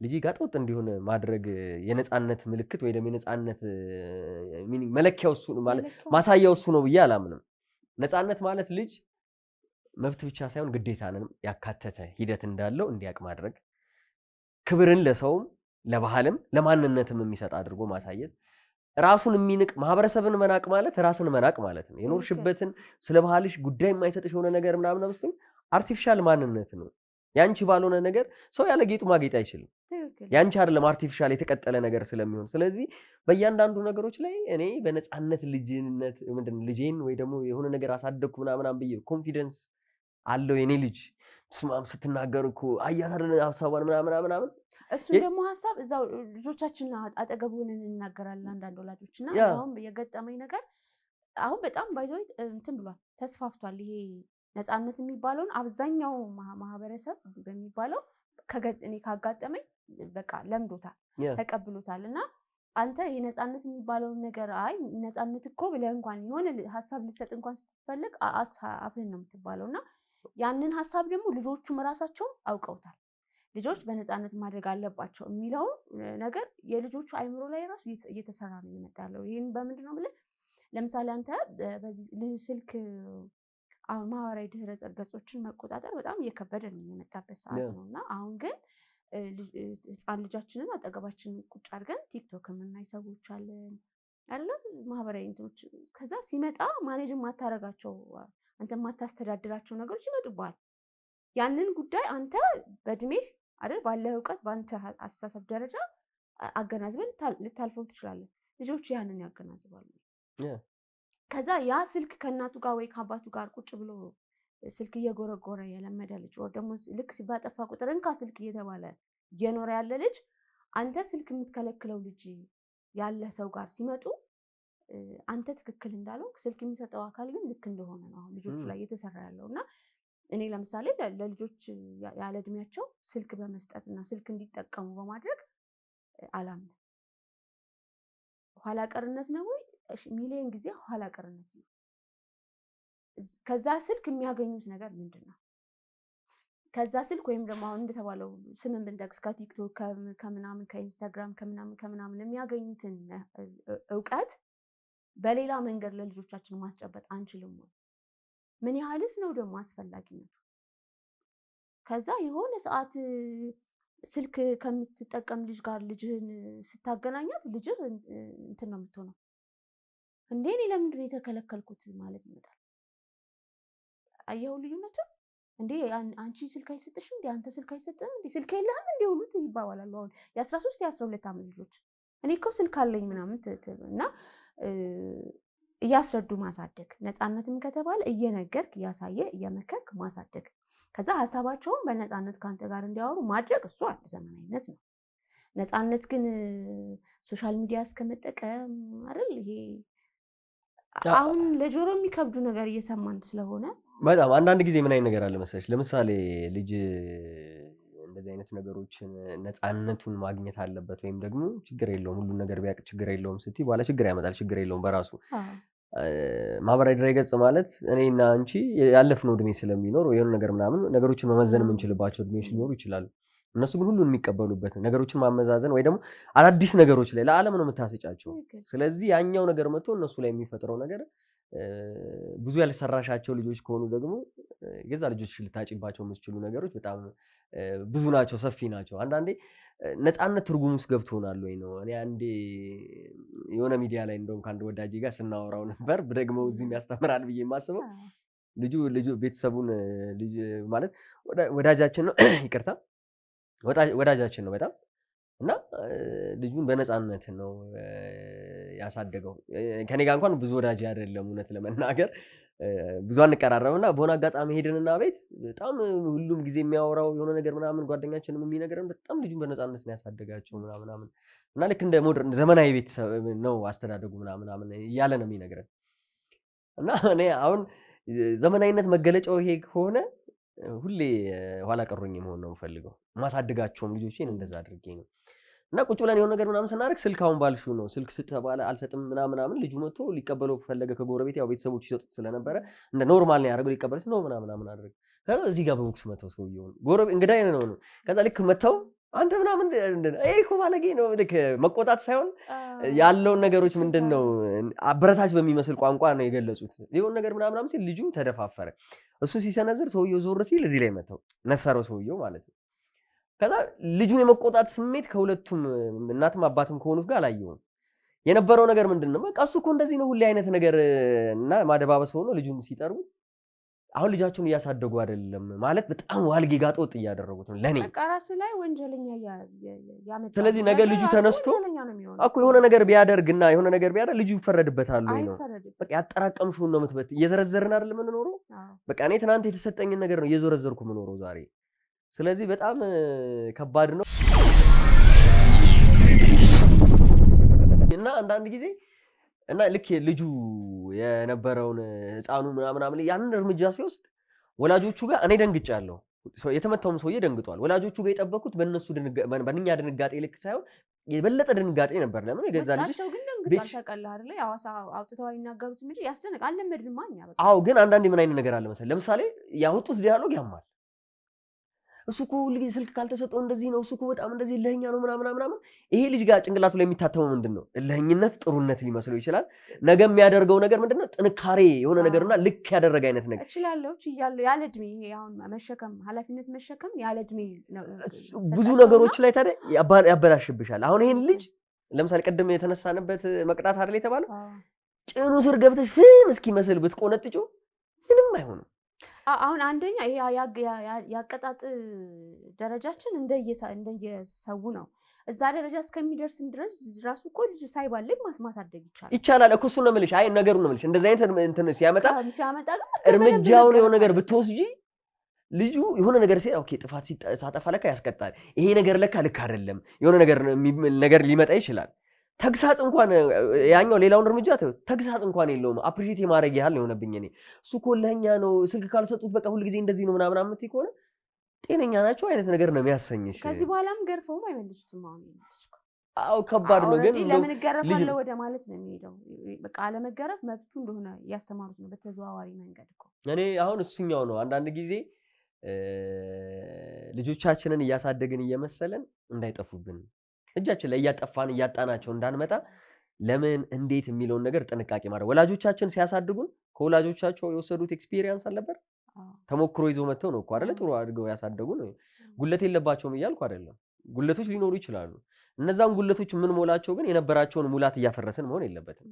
[SPEAKER 2] ልጅ ጋጠወጥ እንዲሆን ማድረግ የነፃነት ምልክት ወይ ደግሞ የነፃነት መለኪያው እሱ ማለት ማሳያው እሱ ነው ብዬ አላምንም። ነፃነት ማለት ልጅ መብት ብቻ ሳይሆን ግዴታንም ያካተተ ሂደት እንዳለው እንዲያውቅ ማድረግ፣ ክብርን ለሰውም ለባህልም ለማንነትም የሚሰጥ አድርጎ ማሳየት። ራሱን የሚንቅ ማህበረሰብን መናቅ ማለት ራስን መናቅ ማለት ነው። የኖርሽበትን ስለ ባህልሽ ጉዳይ የማይሰጥሽ የሆነ ነገር ምናምን አብስተኝ አርቲፊሻል ማንነት ነው። ያንቺ ባልሆነ ነገር ሰው ያለ ጌጡ ማጌጥ አይችልም። ያንቺ አይደለም አርቲፊሻል የተቀጠለ ነገር ስለሚሆን፣ ስለዚህ በእያንዳንዱ ነገሮች ላይ እኔ በነፃነት ልጄን ወይ ደግሞ የሆነ ነገር አሳደግኩ ምናምን ብዬ ኮንፊደንስ አለው የኔ ልጅ ስማም ስትናገር እኮ አያታር ሐሳቧን ምናምን
[SPEAKER 1] እሱ ደግሞ ሐሳብ እዛው ልጆቻችን አጠገብ ሆነን እንናገራለን። አንዳንድ ወላጆችና አሁን የገጠመኝ ነገር አሁን በጣም ባይዞይ እንትን ብሏል፣ ተስፋፍቷል። ይሄ ነፃነት የሚባለውን አብዛኛው ማህበረሰብ በሚባለው እኔ ካጋጠመኝ በቃ ለምዶታል፣ ተቀብሎታል። እና አንተ የነፃነት የሚባለውን ነገር አይ ነፃነት እኮ ብለህ እንኳን የሆነ ሀሳብ ልትሰጥ እንኳን ስትፈልግ አፍህን ነው የምትባለው እና ያንን ሀሳብ ደግሞ ልጆቹም ራሳቸው አውቀውታል። ልጆች በነፃነት ማድረግ አለባቸው የሚለው ነገር የልጆቹ አይምሮ ላይ ራሱ እየተሰራ ነው የመጣ ያለው። ይህን በምንድን ነው ብለህ ለምሳሌ አንተ በዚህ ስልክ አሁን ማህበራዊ ድህረ ገጾችን መቆጣጠር በጣም እየከበደ ነው የመጣበት ሰዓት ነው እና አሁን ግን ህፃን ልጃችንን አጠገባችን ቁጭ አድርገን ቲክቶክ የምናይ ሰዎች አለን አይደለም ማህበራዊ እንትኖች ከዛ ሲመጣ ማኔጅ የማታረጋቸው አንተ የማታስተዳድራቸው ነገሮች ይመጡብሃል። ያንን ጉዳይ አንተ በእድሜህ አይደል ባለህ እውቀት በአንተ አስተሳሰብ ደረጃ አገናዝበን ልታልፈው ትችላለህ። ልጆቹ ያንን ያገናዝባሉ። ከዛ ያ ስልክ ከእናቱ ጋር ወይ ከአባቱ ጋር ቁጭ ብሎ ስልክ እየጎረጎረ የለመደ ልጅ ወይ ደግሞ ልክ ባጠፋ ቁጥር እንካ ስልክ እየተባለ እየኖረ ያለ ልጅ አንተ ስልክ የምትከለክለው ልጅ ያለ ሰው ጋር ሲመጡ አንተ ትክክል እንዳለው ስልክ የሚሰጠው አካል ግን ልክ እንደሆነ ነው አሁን ልጆቹ ላይ እየተሰራ ያለው እና እኔ ለምሳሌ ለልጆች ያለ እድሜያቸው ስልክ በመስጠትና ስልክ እንዲጠቀሙ በማድረግ አላምንም። ኋላ ቀርነት ነው ወይ? ሚሊዮን ጊዜ ኋላ ቀርነት ነው። ከዛ ስልክ የሚያገኙት ነገር ምንድን ነው? ከዛ ስልክ ወይም ደግሞ አሁን እንደተባለው ስምን ብንጠቅስ ከቲክቶክ ከምናምን ከኢንስታግራም ከምናምን የሚያገኙትን እውቀት በሌላ መንገድ ለልጆቻችን ማስጨበጥ አንችልም ወይ? ምን ያህልስ ነው ደግሞ አስፈላጊነቱ? ከዛ የሆነ ሰዓት ስልክ ከምትጠቀም ልጅ ጋር ልጅህን ስታገናኛት ልጅህ እንትን ነው የምትሆነው። እንዴ እኔ ለምንድን ነው የተከለከልኩት ማለት ይመጣል። አየኸው ልዩነቱን? እንዴ አንቺ ስልክ አይሰጥሽም እንዴ አንተ ስልክ አይሰጥም እንዴ ስልክ የለህም እንዴ ሁሉ ይባባላሉ። አሁን የ13 የ12 ዓመት ልጆች እኔ እኮ ስልክ አለኝ ምናምን እና እያስረዱ ማሳደግ ነፃነትም ከተባለ እየነገርክ እያሳየ እየመከርክ ማሳደግ ከዛ ሀሳባቸውን በነፃነት ከአንተ ጋር እንዲያወሩ ማድረግ እሱ አንድ ዘመናዊነት ነው። ነፃነት ግን ሶሻል ሚዲያ እስከመጠቀም አይደል ይሄ አሁን ለጆሮ የሚከብዱ ነገር እየሰማን ስለሆነ
[SPEAKER 2] በጣም አንዳንድ ጊዜ ምን አይነት ነገር አለ መሰለሽ ለምሳሌ ልጅ እንደዚህ አይነት ነገሮችን ነፃነቱን ማግኘት አለበት ወይም ደግሞ ችግር የለውም ሁሉ ነገር ቢያቅ ችግር የለውም ስትይ በኋላ ችግር ያመጣል። ችግር የለውም በራሱ ማህበራዊ ድረገጽ ማለት እኔና አንቺ ያለፍነው እድሜ ስለሚኖር የሆነ ነገር ምናምን ነገሮችን መመዘን የምንችልባቸው እድሜዎች ሊኖሩ ይችላሉ። እነሱ ግን ሁሉን የሚቀበሉበት ነገሮችን ማመዛዘን ወይ ደግሞ አዳዲስ ነገሮች ላይ ለዓለም ነው የምታስጫቸው። ስለዚህ ያኛው ነገር መጥቶ እነሱ ላይ የሚፈጥረው ነገር ብዙ ያልሰራሻቸው ልጆች ከሆኑ ደግሞ የዛ ልጆች ልታጭባቸው የምትችሉ ነገሮች በጣም ብዙ ናቸው፣ ሰፊ ናቸው። አንዳንዴ ነፃነት ትርጉም ውስጥ ገብቶናል ወይ ነው። እኔ አንዴ የሆነ ሚዲያ ላይ እንደውም ከአንድ ወዳጄ ጋር ስናወራው ነበር ደግሞ እዚህም ያስተምራል ብዬ የማስበው ልጁ ቤተሰቡን ልጅ ማለት ወዳጃችን ነው ይቅርታ ወዳጃችን ነው በጣም እና ልጁን በነፃነት ነው ያሳደገው። ከኔ ጋር እንኳን ብዙ ወዳጅ አይደለም እውነት ለመናገር ብዙ አንቀራረብና በሆነ አጋጣሚ ሄድንና ቤት በጣም ሁሉም ጊዜ የሚያወራው የሆነ ነገር ምናምን ጓደኛችንም የሚነገረን በጣም ልጁን በነፃነት ነው ያሳደጋቸው ምናምን እና ልክ እንደ ሞደርን ዘመናዊ ቤተሰብ ነው አስተዳደጉ ምናምን እያለ ነው የሚነግረን። እና እኔ አሁን ዘመናዊነት መገለጫው ይሄ ከሆነ ሁሌ ኋላ ቀሩኝ መሆን ነው የምፈልገው። ማሳደጋቸውም ልጆቼን እንደዛ አድርጌ ነው እና ቁጭ ብለን የሆነ ነገር ምናምን ስናደርግ ስልክ አሁን ባልሽው ነው ስልክ ስትባለ አልሰጥም ምናምን ልጁ መጥቶ ሊቀበለው ፈለገ ከጎረቤት ያው ቤተሰቦች ይሰጡት ስለነበረ እንደ ኖርማል ነው ያደረገው። ሊቀበልስ ነው ምናምን አድርግ ከዛ እዚህ ጋር በቦክስ መተው ሰውየው ጎረቤት እንግዳይ ነው። ከዛ ልክ መተው አንተ ምናምን ይሄ እኮ ባለጌ ነው ልክ መቆጣት ሳይሆን ያለውን ነገሮች ምንድነው አበረታች በሚመስል ቋንቋ ነው የገለጹት። የሆነ ነገር ምናምን ሲል ልጁ ተደፋፈረ። እሱ ሲሰነዝር ሰውየው ዞር ሲል እዚህ ላይ መተው ነሰረው ሰውየው ማለት ነው። ከዛ ልጁን የመቆጣት ስሜት ከሁለቱም እናትም አባትም ከሆኑት ጋር አላየውም። የነበረው ነገር ምንድነው በቃ እሱ እኮ እንደዚህ ነው ሁሌ አይነት ነገር እና ማደባበስ ሆኖ ልጁን ሲጠሩ አሁን ልጃቸውን እያሳደጉ አይደለም ማለት በጣም ዋልጌ ጋጦጥ እያደረጉት ነው ለኔ
[SPEAKER 1] በቃ ራስ ላይ ወንጀለኛ ያመጣ።
[SPEAKER 2] ስለዚህ ነገ ልጁ ተነስቶ እኮ የሆነ ነገር ቢያደርግና የሆነ ነገር ቢያደርግ ልጁ ይፈረድበታል ወይ ነው በቃ ያጠራቀምሽውን ነው የምትበት እየዘረዘርን አይደል የምንኖረው። በቃ እኔ ትናንት የተሰጠኝን ነገር ነው እየዘረዘርኩ የምኖረው ዛሬ። ስለዚህ በጣም ከባድ ነው እና አንዳንድ ጊዜ እና ልክ ልጁ የነበረውን ህፃኑ ምናምን ያንን እርምጃ ሲወስድ ወላጆቹ ጋር እኔ ደንግጫለሁ። የተመታውም ሰውዬ ደንግጧል። ወላጆቹ ጋር የጠበቁት በእኛ ድንጋጤ ልክ ሳይሆን የበለጠ ድንጋጤ ነበር። ለምን የገዛ ልጅ
[SPEAKER 1] ውስጣቸው ግን ደንግጧል። ታውቃለህ አይደል? ሐዋሳ አውጥተው አይናገሩትም እንጂ ያስደንቃል። አልለመድንማ እኛ በቃ።
[SPEAKER 2] አዎ ግን አንዳንዴ ምን አይነት ነገር አለ መሰለህ፣ ለምሳሌ ያወጡት ዲያሎግ ያማል። እሱ እኮ ሁልጊዜ ስልክ ካልተሰጠው እንደዚህ ነው፣ እሱ እኮ በጣም እንደዚህ እልኸኛ ነው ምናምን። ይሄ ልጅ ጋር ጭንቅላቱ ላይ የሚታተመው ምንድነው? እልኸኝነት ጥሩነት ሊመስለው ይችላል። ነገ የሚያደርገው ነገር ምንድነው? ጥንካሬ የሆነ ነገርና ልክ ያደረገ አይነት ነገር
[SPEAKER 1] እችላለሁ እያለሁ ያለ እድሜ ይሄ አሁን መሸከም ኃላፊነት መሸከም ያለ እድሜ ነው።
[SPEAKER 2] ብዙ ነገሮች ላይ ታዲያ ያበላሽብሻል። አሁን ይሄን ልጅ ለምሳሌ ቀደም የተነሳንበት መቅጣት አይደል የተባለው፣ ጭኑ ስር ገብተሽ ፍም እስኪመስል ብትቆነጥጪው ምንም አይሆንም።
[SPEAKER 1] አሁን አንደኛ ይሄ ያቀጣጥ ደረጃችን እንደየሰው ነው። እዛ ደረጃ እስከሚደርስም ድረስ ራሱ እኮ ልጅ ሳይባልግ ማሳደግ
[SPEAKER 2] ይቻላል እኮ። እሱን ነው የምልሽ። አይ ነገሩን ነው የምልሽ። እንደዚህ አይነት እንትን ሲያመጣ እርምጃውን የሆነ ነገር ብትወስጂ ልጁ የሆነ ነገር ሲል ኦኬ ጥፋት ሳጠፋ ለካ ያስቀጣል፣ ይሄ ነገር ለካ ልክ አይደለም፣ የሆነ ነገር ሊመጣ ይችላል። ተግሳጽ እንኳን ያኛው ሌላውን እርምጃ ተግሳጽ እንኳን የለውም። አፕሪሺየት የማድረግ ያህል የሆነብኝ እኔ እሱ እኮ ለኛ ነው ስልክ ካልሰጡት በቃ ሁሉ ጊዜ እንደዚህ ነው ምናምን የምትይ ከሆነ ጤነኛ ናቸው አይነት ነገር ነው የሚያሰኝሽ።
[SPEAKER 1] ከዚህ በኋላም ገርፈውም አይመልሱትም። አሁን
[SPEAKER 2] አዎ ከባድ ነው ግን
[SPEAKER 1] ለምን እገረፋለሁ ወደ ማለት ነው የሚሄደው። በቃ አለመገረፍ መብቱ እንደሆነ ያስተማሩት ነው በተዘዋዋሪ መንገድ እኮ።
[SPEAKER 2] እኔ አሁን እሱኛው ነው አንዳንድ ጊዜ ልጆቻችንን እያሳደግን እየመሰለን እንዳይጠፉብን እጃችን ላይ እያጠፋን እያጣናቸው እንዳንመጣ ለምን እንዴት የሚለውን ነገር ጥንቃቄ ማድረግ። ወላጆቻችን ሲያሳድጉን ከወላጆቻቸው የወሰዱት ኤክስፒሪየንስ አልነበር? ተሞክሮ ይዞ መጥተው ነው እኮ አይደለ ጥሩ አድርገው ያሳደጉ ነው። ጉለት የለባቸውም እያልኩ አይደለም። ጉለቶች ሊኖሩ ይችላሉ። እነዛን ጉለቶች ምን ሞላቸው ግን የነበራቸውን ሙላት እያፈረስን መሆን የለበትም።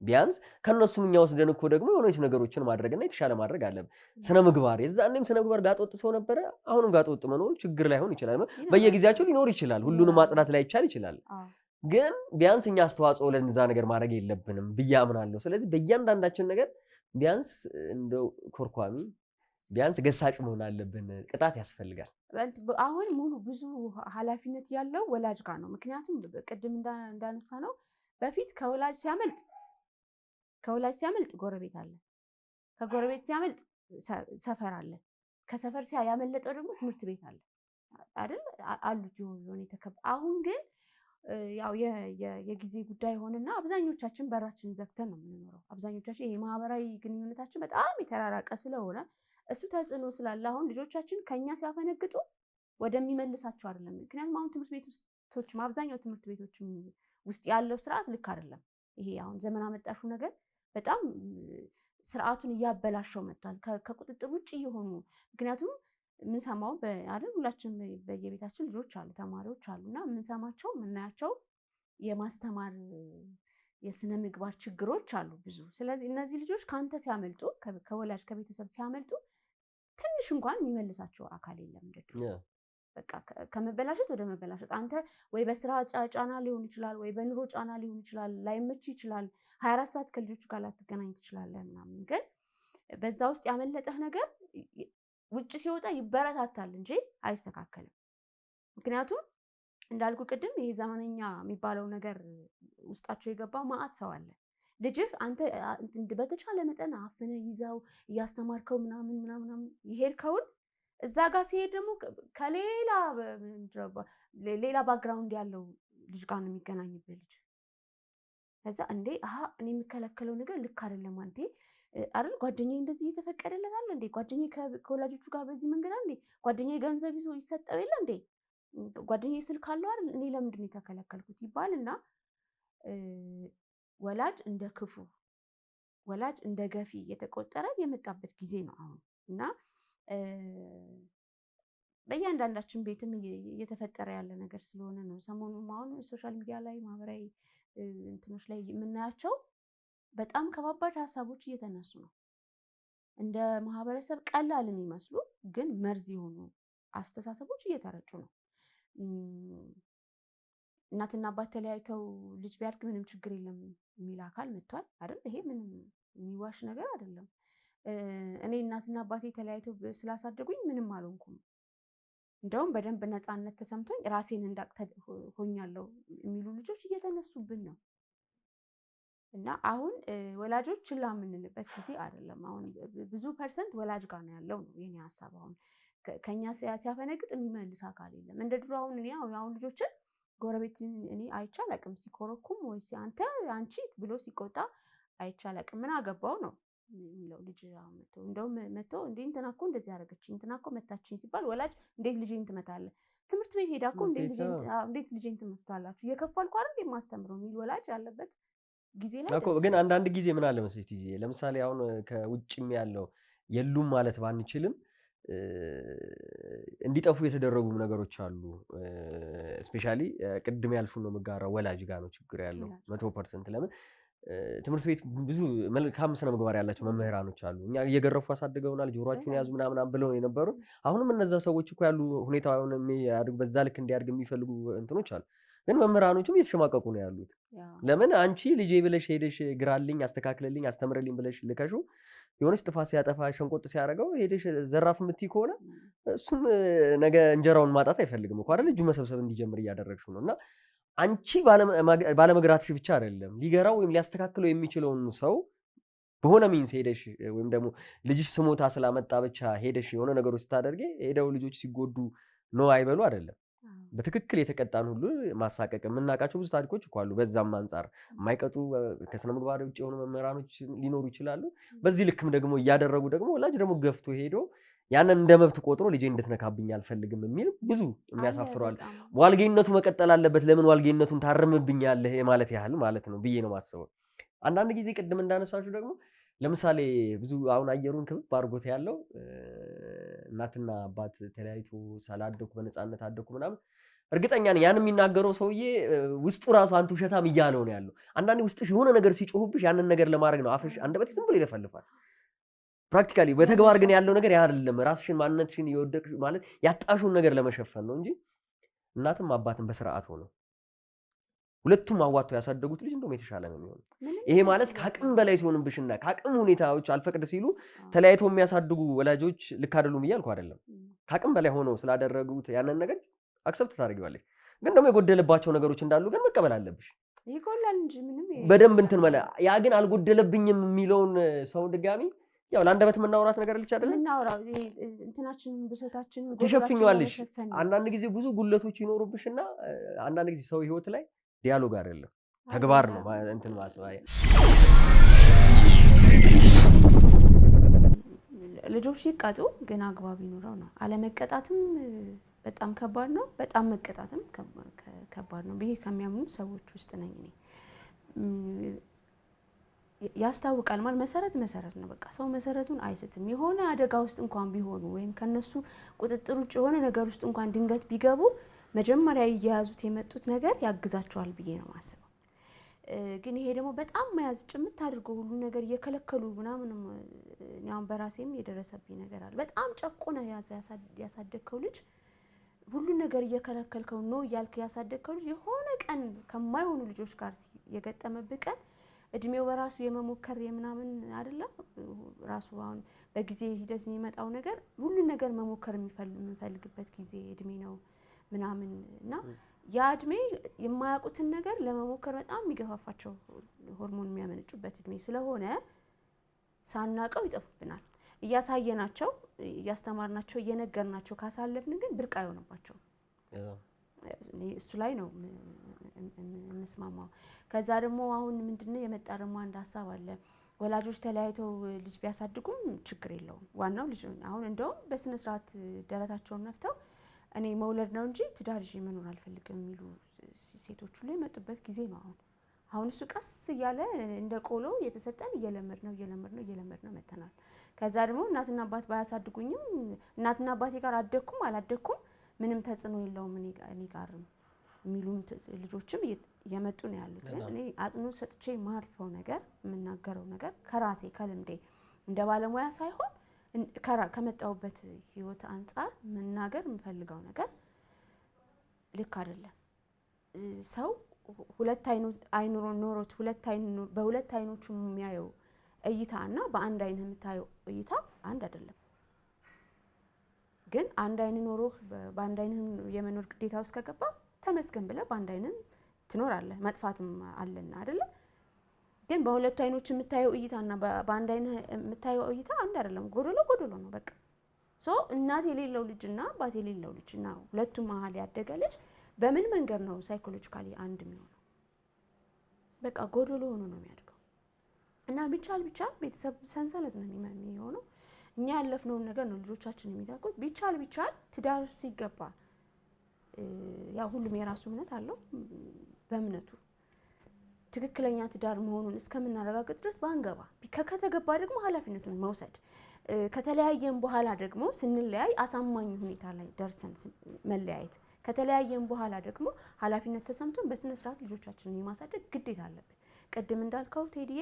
[SPEAKER 2] ቢያንስ ከነሱም እኛ ወስደን እኮ ደግሞ የሆነች ነገሮችን ማድረግና የተሻለ ማድረግ አለብን። ስነ ምግባር የዛኔም ስነ ምግባር ጋጠወጥ ሰው ነበረ። አሁንም ጋጠወጥ መኖር ችግር ላይሆን ይችላል። በየጊዜያቸው ሊኖር ይችላል። ሁሉንም ማጽዳት ላይ ይችላል። ግን ቢያንስ እኛ አስተዋጽኦ ለዛ ነገር ማድረግ የለብንም ብዬ አምናለሁ። ስለዚህ በእያንዳንዳችን ነገር ቢያንስ እንደው ኮርኳሚ ቢያንስ ገሳጭ መሆን አለብን። ቅጣት ያስፈልጋል።
[SPEAKER 1] አሁን ሙሉ ብዙ ኃላፊነት ያለው ወላጅ ጋር ነው። ምክንያቱም ቅድም እንዳነሳ ነው በፊት ከወላጅ ሲያመልጥ ጎረቤት አለ፣ ከጎረቤት ሲያመልጥ ሰፈር አለ፣ ከሰፈር ያመለጠው ደግሞ ትምህርት ቤት አለ አይደል? አሉት የሆነ አሁን ግን ያው የጊዜ ጉዳይ ሆነና አብዛኞቻችን በራችን ዘግተን ነው የምንኖረው። አብዛኞቻችን ይሄ ማህበራዊ ግንኙነታችን በጣም የተራራቀ ስለሆነ እሱ ተጽዕኖ ስላለ አሁን ልጆቻችን ከኛ ሲያፈነግጡ ወደሚመልሳቸው አይደለም። ምክንያቱም አሁን ትምህርት ቤት ውስጥ አብዛኛው ትምህርት ቤቶች ውስጥ ያለው ስርዓት ልክ አይደለም። ይሄ አሁን ዘመን አመጣሹ ነገር በጣም ስርዓቱን እያበላሸው መጥቷል። ከቁጥጥር ውጭ የሆኑ ምክንያቱም የምንሰማው አይደል ሁላችን በየቤታችን ልጆች አሉ፣ ተማሪዎች አሉና የምንሰማቸው የምናያቸው የማስተማር የስነ ምግባር ችግሮች አሉ ብዙ። ስለዚህ እነዚህ ልጆች ከአንተ ሲያመልጡ ከወላጅ ከቤተሰብ ሲያመልጡ ትንሽ እንኳን የሚመልሳቸው አካል የለም። በቃ ከመበላሸት ወደ መበላሸት አንተ ወይ በስራ ጫና ሊሆን ይችላል፣ ወይ በኑሮ ጫና ሊሆን ይችላል፣ ላይመች ይችላል። 24 ሰዓት ከልጆቹ ጋር ላትገናኝ ትችላለህ ምናምን። ግን በዛ ውስጥ ያመለጠህ ነገር ውጭ ሲወጣ ይበረታታል እንጂ አይስተካከልም። ምክንያቱም እንዳልኩ ቅድም ይሄ ዘመነኛ የሚባለው ነገር ውስጣቸው የገባው ማአት ሰው አለ። ልጅህ አንተ በተቻለ መጠን አፍነ ይዘው እያስተማርከው ምናምን ይሄድከውን እዛ ጋር ሲሄድ ደግሞ ሌላ ባክግራውንድ ያለው ልጅ ጋር ነው የሚገናኝበት ልጅ። ከዛ እንዴ እኔ የሚከለከለው ነገር ልክ አይደለም አንዴ አይደል ጓደኛዬ እንደዚህ እየተፈቀደለታል እንዴ? ጓደኛዬ ከወላጆቹ ጋር በዚህ መንገድ እንዴ? ጓደኛዬ ገንዘብ ይዞ ይሰጠው የለ እንዴ? ጓደኛዬ ስልክ አለው አይደል? እኔ ለምንድን ነው የተከለከልኩት ይባልና ወላጅ እንደ ክፉ ወላጅ እንደ ገፊ እየተቆጠረ የመጣበት ጊዜ ነው አሁን። እና በእያንዳንዳችን ቤትም እየተፈጠረ ያለ ነገር ስለሆነ ነው። ሰሞኑን አሁን ሶሻል ሚዲያ ላይ ማህበራዊ እንትኖች ላይ የምናያቸው በጣም ከባባድ ሀሳቦች እየተነሱ ነው። እንደ ማህበረሰብ ቀላል የሚመስሉ ግን መርዝ የሆኑ አስተሳሰቦች እየተረጩ ነው። እናትና አባት ተለያይተው ልጅ ቢያድግ ምንም ችግር የለም የሚል አካል መጥቷል አይደል? ይሄ ምንም የሚዋሽ ነገር አይደለም። እኔ እናትና አባቴ ተለያይተው ስላሳደጉኝ ምንም አልሆንኩም፣ እንደውም በደንብ ነፃነት ተሰምቶኝ ራሴን እንዳቅ ሆኛለሁ የሚሉ ልጆች እየተነሱብን ነው። እና አሁን ወላጆች ችላ የምንልበት ጊዜ አይደለም። አሁን ብዙ ፐርሰንት ወላጅ ጋር ነው ያለው ነው የኔ ሀሳብ። አሁን ከኛ ሲያፈነግጥ የሚመልስ አካል የለም እንደ ድሮ። አሁን ልጆችን ጎረቤት እኔ አይቻል አቅም ሲኮረኩም ወይ አንተ አንቺ ብሎ ሲቆጣ አይቻል አቅም ምን አገባው ነው የሚለው ልጅ መጥቶ እንደውም መጥቶ እንዴ እንትና እኮ እንደዚህ ያደረገችኝ እንትና እኮ መታችኝ ሲባል ወላጅ እንዴት ልጄን ትመታለህ? ትምህርት ቤት ሄዳ እኮ እንዴት ልጄን ትመታላችሁ? እየከፈልኩ አይደል የማስተምረው የሚል ወላጅ ያለበት ጊዜ ላይ
[SPEAKER 2] እኮ ግን አንዳንድ ጊዜ ምን አለ መሰለኝ ትይዤ ለምሳሌ አሁን ከውጭም ያለው የሉም ማለት ባንችልም እንዲጠፉ የተደረጉ ነገሮች አሉ። ስፔሻሊ ቅድም ያልሽው ነው መጋራ ወላጅ ጋር ነው ችግር ያለው 100%። ለምን ትምህርት ቤት ብዙ መልካም ስነ ምግባር ያላቸው መምህራኖች አሉ። እኛ እየገረፉ አሳድገውናል፣ ጆሮአችሁን ያዙ ምናምን ብለው የነበሩ አሁንም እነዛ ሰዎች እኮ ያሉ ሁኔታውን የሚያድግ በዛ ልክ እንዲያድግ የሚፈልጉ እንትኖች አሉ። ግን መምህራኖቹም እየተሸማቀቁ ነው ያሉት። ለምን አንቺ ልጄ ብለሽ ሄደሽ ግራልኝ፣ አስተካክልልኝ፣ አስተምርልኝ ብለሽ ልከሹ የሆነች ጥፋት ሲያጠፋ ሸንቆጥ ሲያደርገው ሄደሽ ዘራፍ የምትይ ከሆነ እሱም ነገ እንጀራውን ማጣት አይፈልግም እኮ አይደል? እጁ መሰብሰብ እንዲጀምር እያደረግሽው ነው። እና አንቺ ባለመግራትሽ ብቻ አይደለም ሊገራው ወይም ሊያስተካክለው የሚችለውን ሰው በሆነ ሚንስ ሄደሽ ወይም ደግሞ ልጅሽ ስሞታ ስላመጣ ብቻ ሄደሽ የሆነ ነገሮች ስታደርጊ ሄደው ልጆች ሲጎዱ ነው አይበሉ አይደለም። በትክክል የተቀጣን ሁሉ ማሳቀቅ የምናውቃቸው ብዙ ታሪኮች እኮ አሉ። በዛም አንፃር የማይቀጡ ከስነ ምግባር ውጭ የሆኑ መምህራኖች ሊኖሩ ይችላሉ። በዚህ ልክም ደግሞ እያደረጉ ደግሞ ወላጅ ደግሞ ገፍቶ ሄዶ ያንን እንደ መብት ቆጥሮ ልጄ እንድትነካብኝ አልፈልግም የሚል ብዙ የሚያሳፍረዋል። ዋልጌነቱ መቀጠል አለበት። ለምን ዋልጌነቱን ታርምብኛለህ ማለት ያህል ማለት ነው ብዬ ነው ማስበው። አንዳንድ ጊዜ ቅድም እንዳነሳችሁ ደግሞ ለምሳሌ ብዙ አሁን አየሩን ክብብ አድርጎት ያለው እናትና አባት ተለያይቶ ሳላደኩ በነፃነት አደኩ ምናምን እርግጠኛ ነኝ ያን የሚናገረው ሰውዬ ውስጡ ራሱ አንተ ውሸታም እያለው ነው ያለው። አንዳንዴ ውስጥሽ የሆነ ነገር ሲጮህብሽ ያንን ነገር ለማድረግ ነው አፍሽ አንደበት ዝም ብሎ ይለፈልፋል። ፕራክቲካሊ በተግባር ግን ያለው ነገር ያ አይደለም። ራስሽን ማንነትሽን የወደቅሽ ማለት ያጣሽውን ነገር ለመሸፈን ነው እንጂ እናትም አባትም በስርዓት ሆነው ሁለቱም አዋጥተው ያሳደጉት ልጅ እንደውም የተሻለ ነው የሚሆነው። ይሄ ማለት ከአቅም በላይ ሲሆንብሽና ከአቅም ሁኔታዎች አልፈቅድ ሲሉ ተለያይቶ የሚያሳድጉ ወላጆች ልክ አይደሉም እያልኩ አይደለም። ከአቅም በላይ ሆነው ስላደረጉት ያንን ነገር አክሰፕት ታደርጊዋለሽ። ግን ደግሞ የጎደለባቸው ነገሮች እንዳሉ ግን መቀበል አለብሽ።
[SPEAKER 1] ይጎላል እንጂ ምንም
[SPEAKER 2] በደንብ እንትን ማለት ያ ግን አልጎደለብኝም የሚለውን ሰው ድጋሚ ያው ለአንደበት የምናወራት ነገር ልጅ አይደለም
[SPEAKER 1] የምናወራው እንትናችንን ብሶታችንን
[SPEAKER 2] ትሸፍኛለሽ። አንዳንድ ጊዜ ብዙ ጉለቶች ይኖሩብሽና አንዳንድ ጊዜ ሰው ህይወት ላይ ዲያሎግ አይደለም ተግባር ነው እንትን ማስባያ።
[SPEAKER 1] ልጆች ይቀጡ ግን አግባብ ይኖረው ነው። አለመቀጣትም በጣም ከባድ ነው፣ በጣም መቀጣትም ከባድ ነው ብዬ ከሚያምኑ ሰዎች ውስጥ ነኝ እኔ። ያስታውቃል ማለት መሰረት ነው። በቃ ሰው መሰረቱን አይስትም። የሆነ አደጋ ውስጥ እንኳን ቢሆኑ ወይም ከነሱ ቁጥጥር ውጭ የሆነ ነገር ውስጥ እንኳን ድንገት ቢገቡ መጀመሪያ እየያዙት የመጡት ነገር ያግዛቸዋል ብዬ ነው ማስበው። ግን ይሄ ደግሞ በጣም መያዝ ጭምት አድርጎ ሁሉ ነገር እየከለከሉ ምናምን ያው በራሴም የደረሰብኝ ነገር አለ። በጣም ጨቆነ ያሳደግከው ልጅ ሁሉ ነገር እየከለከልከው ነው እያልክ ያሳደግከው ልጅ የሆነ ቀን ከማይሆኑ ልጆች ጋር የገጠመብህ ቀን እድሜው በራሱ የመሞከር የምናምን አይደለም ራሱ አሁን በጊዜ ሂደት የሚመጣው ነገር ሁሉ ነገር መሞከር የሚፈልግበት ጊዜ እድሜ ነው ምናምን እና ያ እድሜ የማያውቁትን ነገር ለመሞከር በጣም የሚገፋፋቸው ሆርሞን የሚያመነጩበት እድሜ ስለሆነ ሳናቀው ይጠፉብናል። እያሳየናቸው እያስተማርናቸው እየነገርናቸው ካሳለፍን ግን ብርቅ አይሆንባቸው። እሱ ላይ ነው የምስማማው። ከዛ ደግሞ አሁን ምንድነው የመጣ ደግሞ አንድ ሀሳብ አለ። ወላጆች ተለያይተው ልጅ ቢያሳድጉም ችግር የለውም። ዋናው ልጅ አሁን እንደውም በስነ ስርዓት ደረታቸውን ነፍተው እኔ መውለድ ነው እንጂ ትዳር ይዤ መኖር አልፈልግም የሚሉ ሴቶች ሁሉ የመጡበት ጊዜ ነው አሁን እሱ ቀስ እያለ እንደ ቆሎ እየተሰጠን እየለመድ ነው መተናል። ከዛ ደግሞ እናትና አባት ባያሳድጉኝም እናትና አባቴ ጋር አደኩም አላደኩም ምንም ተጽዕኖ የለውም እኔ ጋር የሚሉ ልጆችም እየመጡ ነው ያሉት። እኔ አጽንኦት ሰጥቼ ማርፈው ነገር የምናገረው ነገር ከራሴ ከልምዴ እንደ ባለሙያ ሳይሆን ከመጣሁበት ህይወት አንፃር መናገር የምፈልገው ነገር ልክ አይደለም። ሰው ሁለት አይኑ ኖሮት በሁለት አይኖቹ የሚያየው እይታና በአንድ አይን የምታየው እይታ አንድ አይደለም። ግን አንድ አይን ኖሮ በአንድ አይን የመኖር ግዴታ ውስጥ ከገባ ተመስገን ብለህ በአንድ አይን ትኖራለህ። መጥፋትም አለና አይደለ? ግን በሁለት አይኖች የምታየው እይታና በአንድ አይን የምታየው እይታ አንድ አይደለም። ጎዶሎ ነው በቃ። እናት የሌለው ልጅና አባት የሌለው ልጅና ሁለቱም መሀል ያደገ ልጅ በምን መንገድ ነው ሳይኮሎጂካሊ አንድ የሚሆነው? በቃ ጎዶሎ ሆኖ ነው የሚያድገው። እና ቢቻል ቤተሰብ ሰንሰለት ነው የሚሆነው። እኛ ያለፍነውን ነገር ነው ልጆቻችን የሚታውቁት። ቢቻል ትዳር ሲገባ ያው ሁሉም የራሱ እምነት አለው። በእምነቱ ትክክለኛ ትዳር መሆኑን እስከምናረጋግጥ ድረስ ባንገባ፣ ከተገባ ደግሞ ኃላፊነቱን መውሰድ፣ ከተለያየን በኋላ ደግሞ ስንለያይ አሳማኝ ሁኔታ ላይ ደርሰን መለያየት፣ ከተለያየን በኋላ ደግሞ ኃላፊነት ተሰምቶን በስነ ስርዓት ልጆቻችንን የማሳደግ ግዴታ አለብን። ቅድም እንዳልከው ቴዲዬ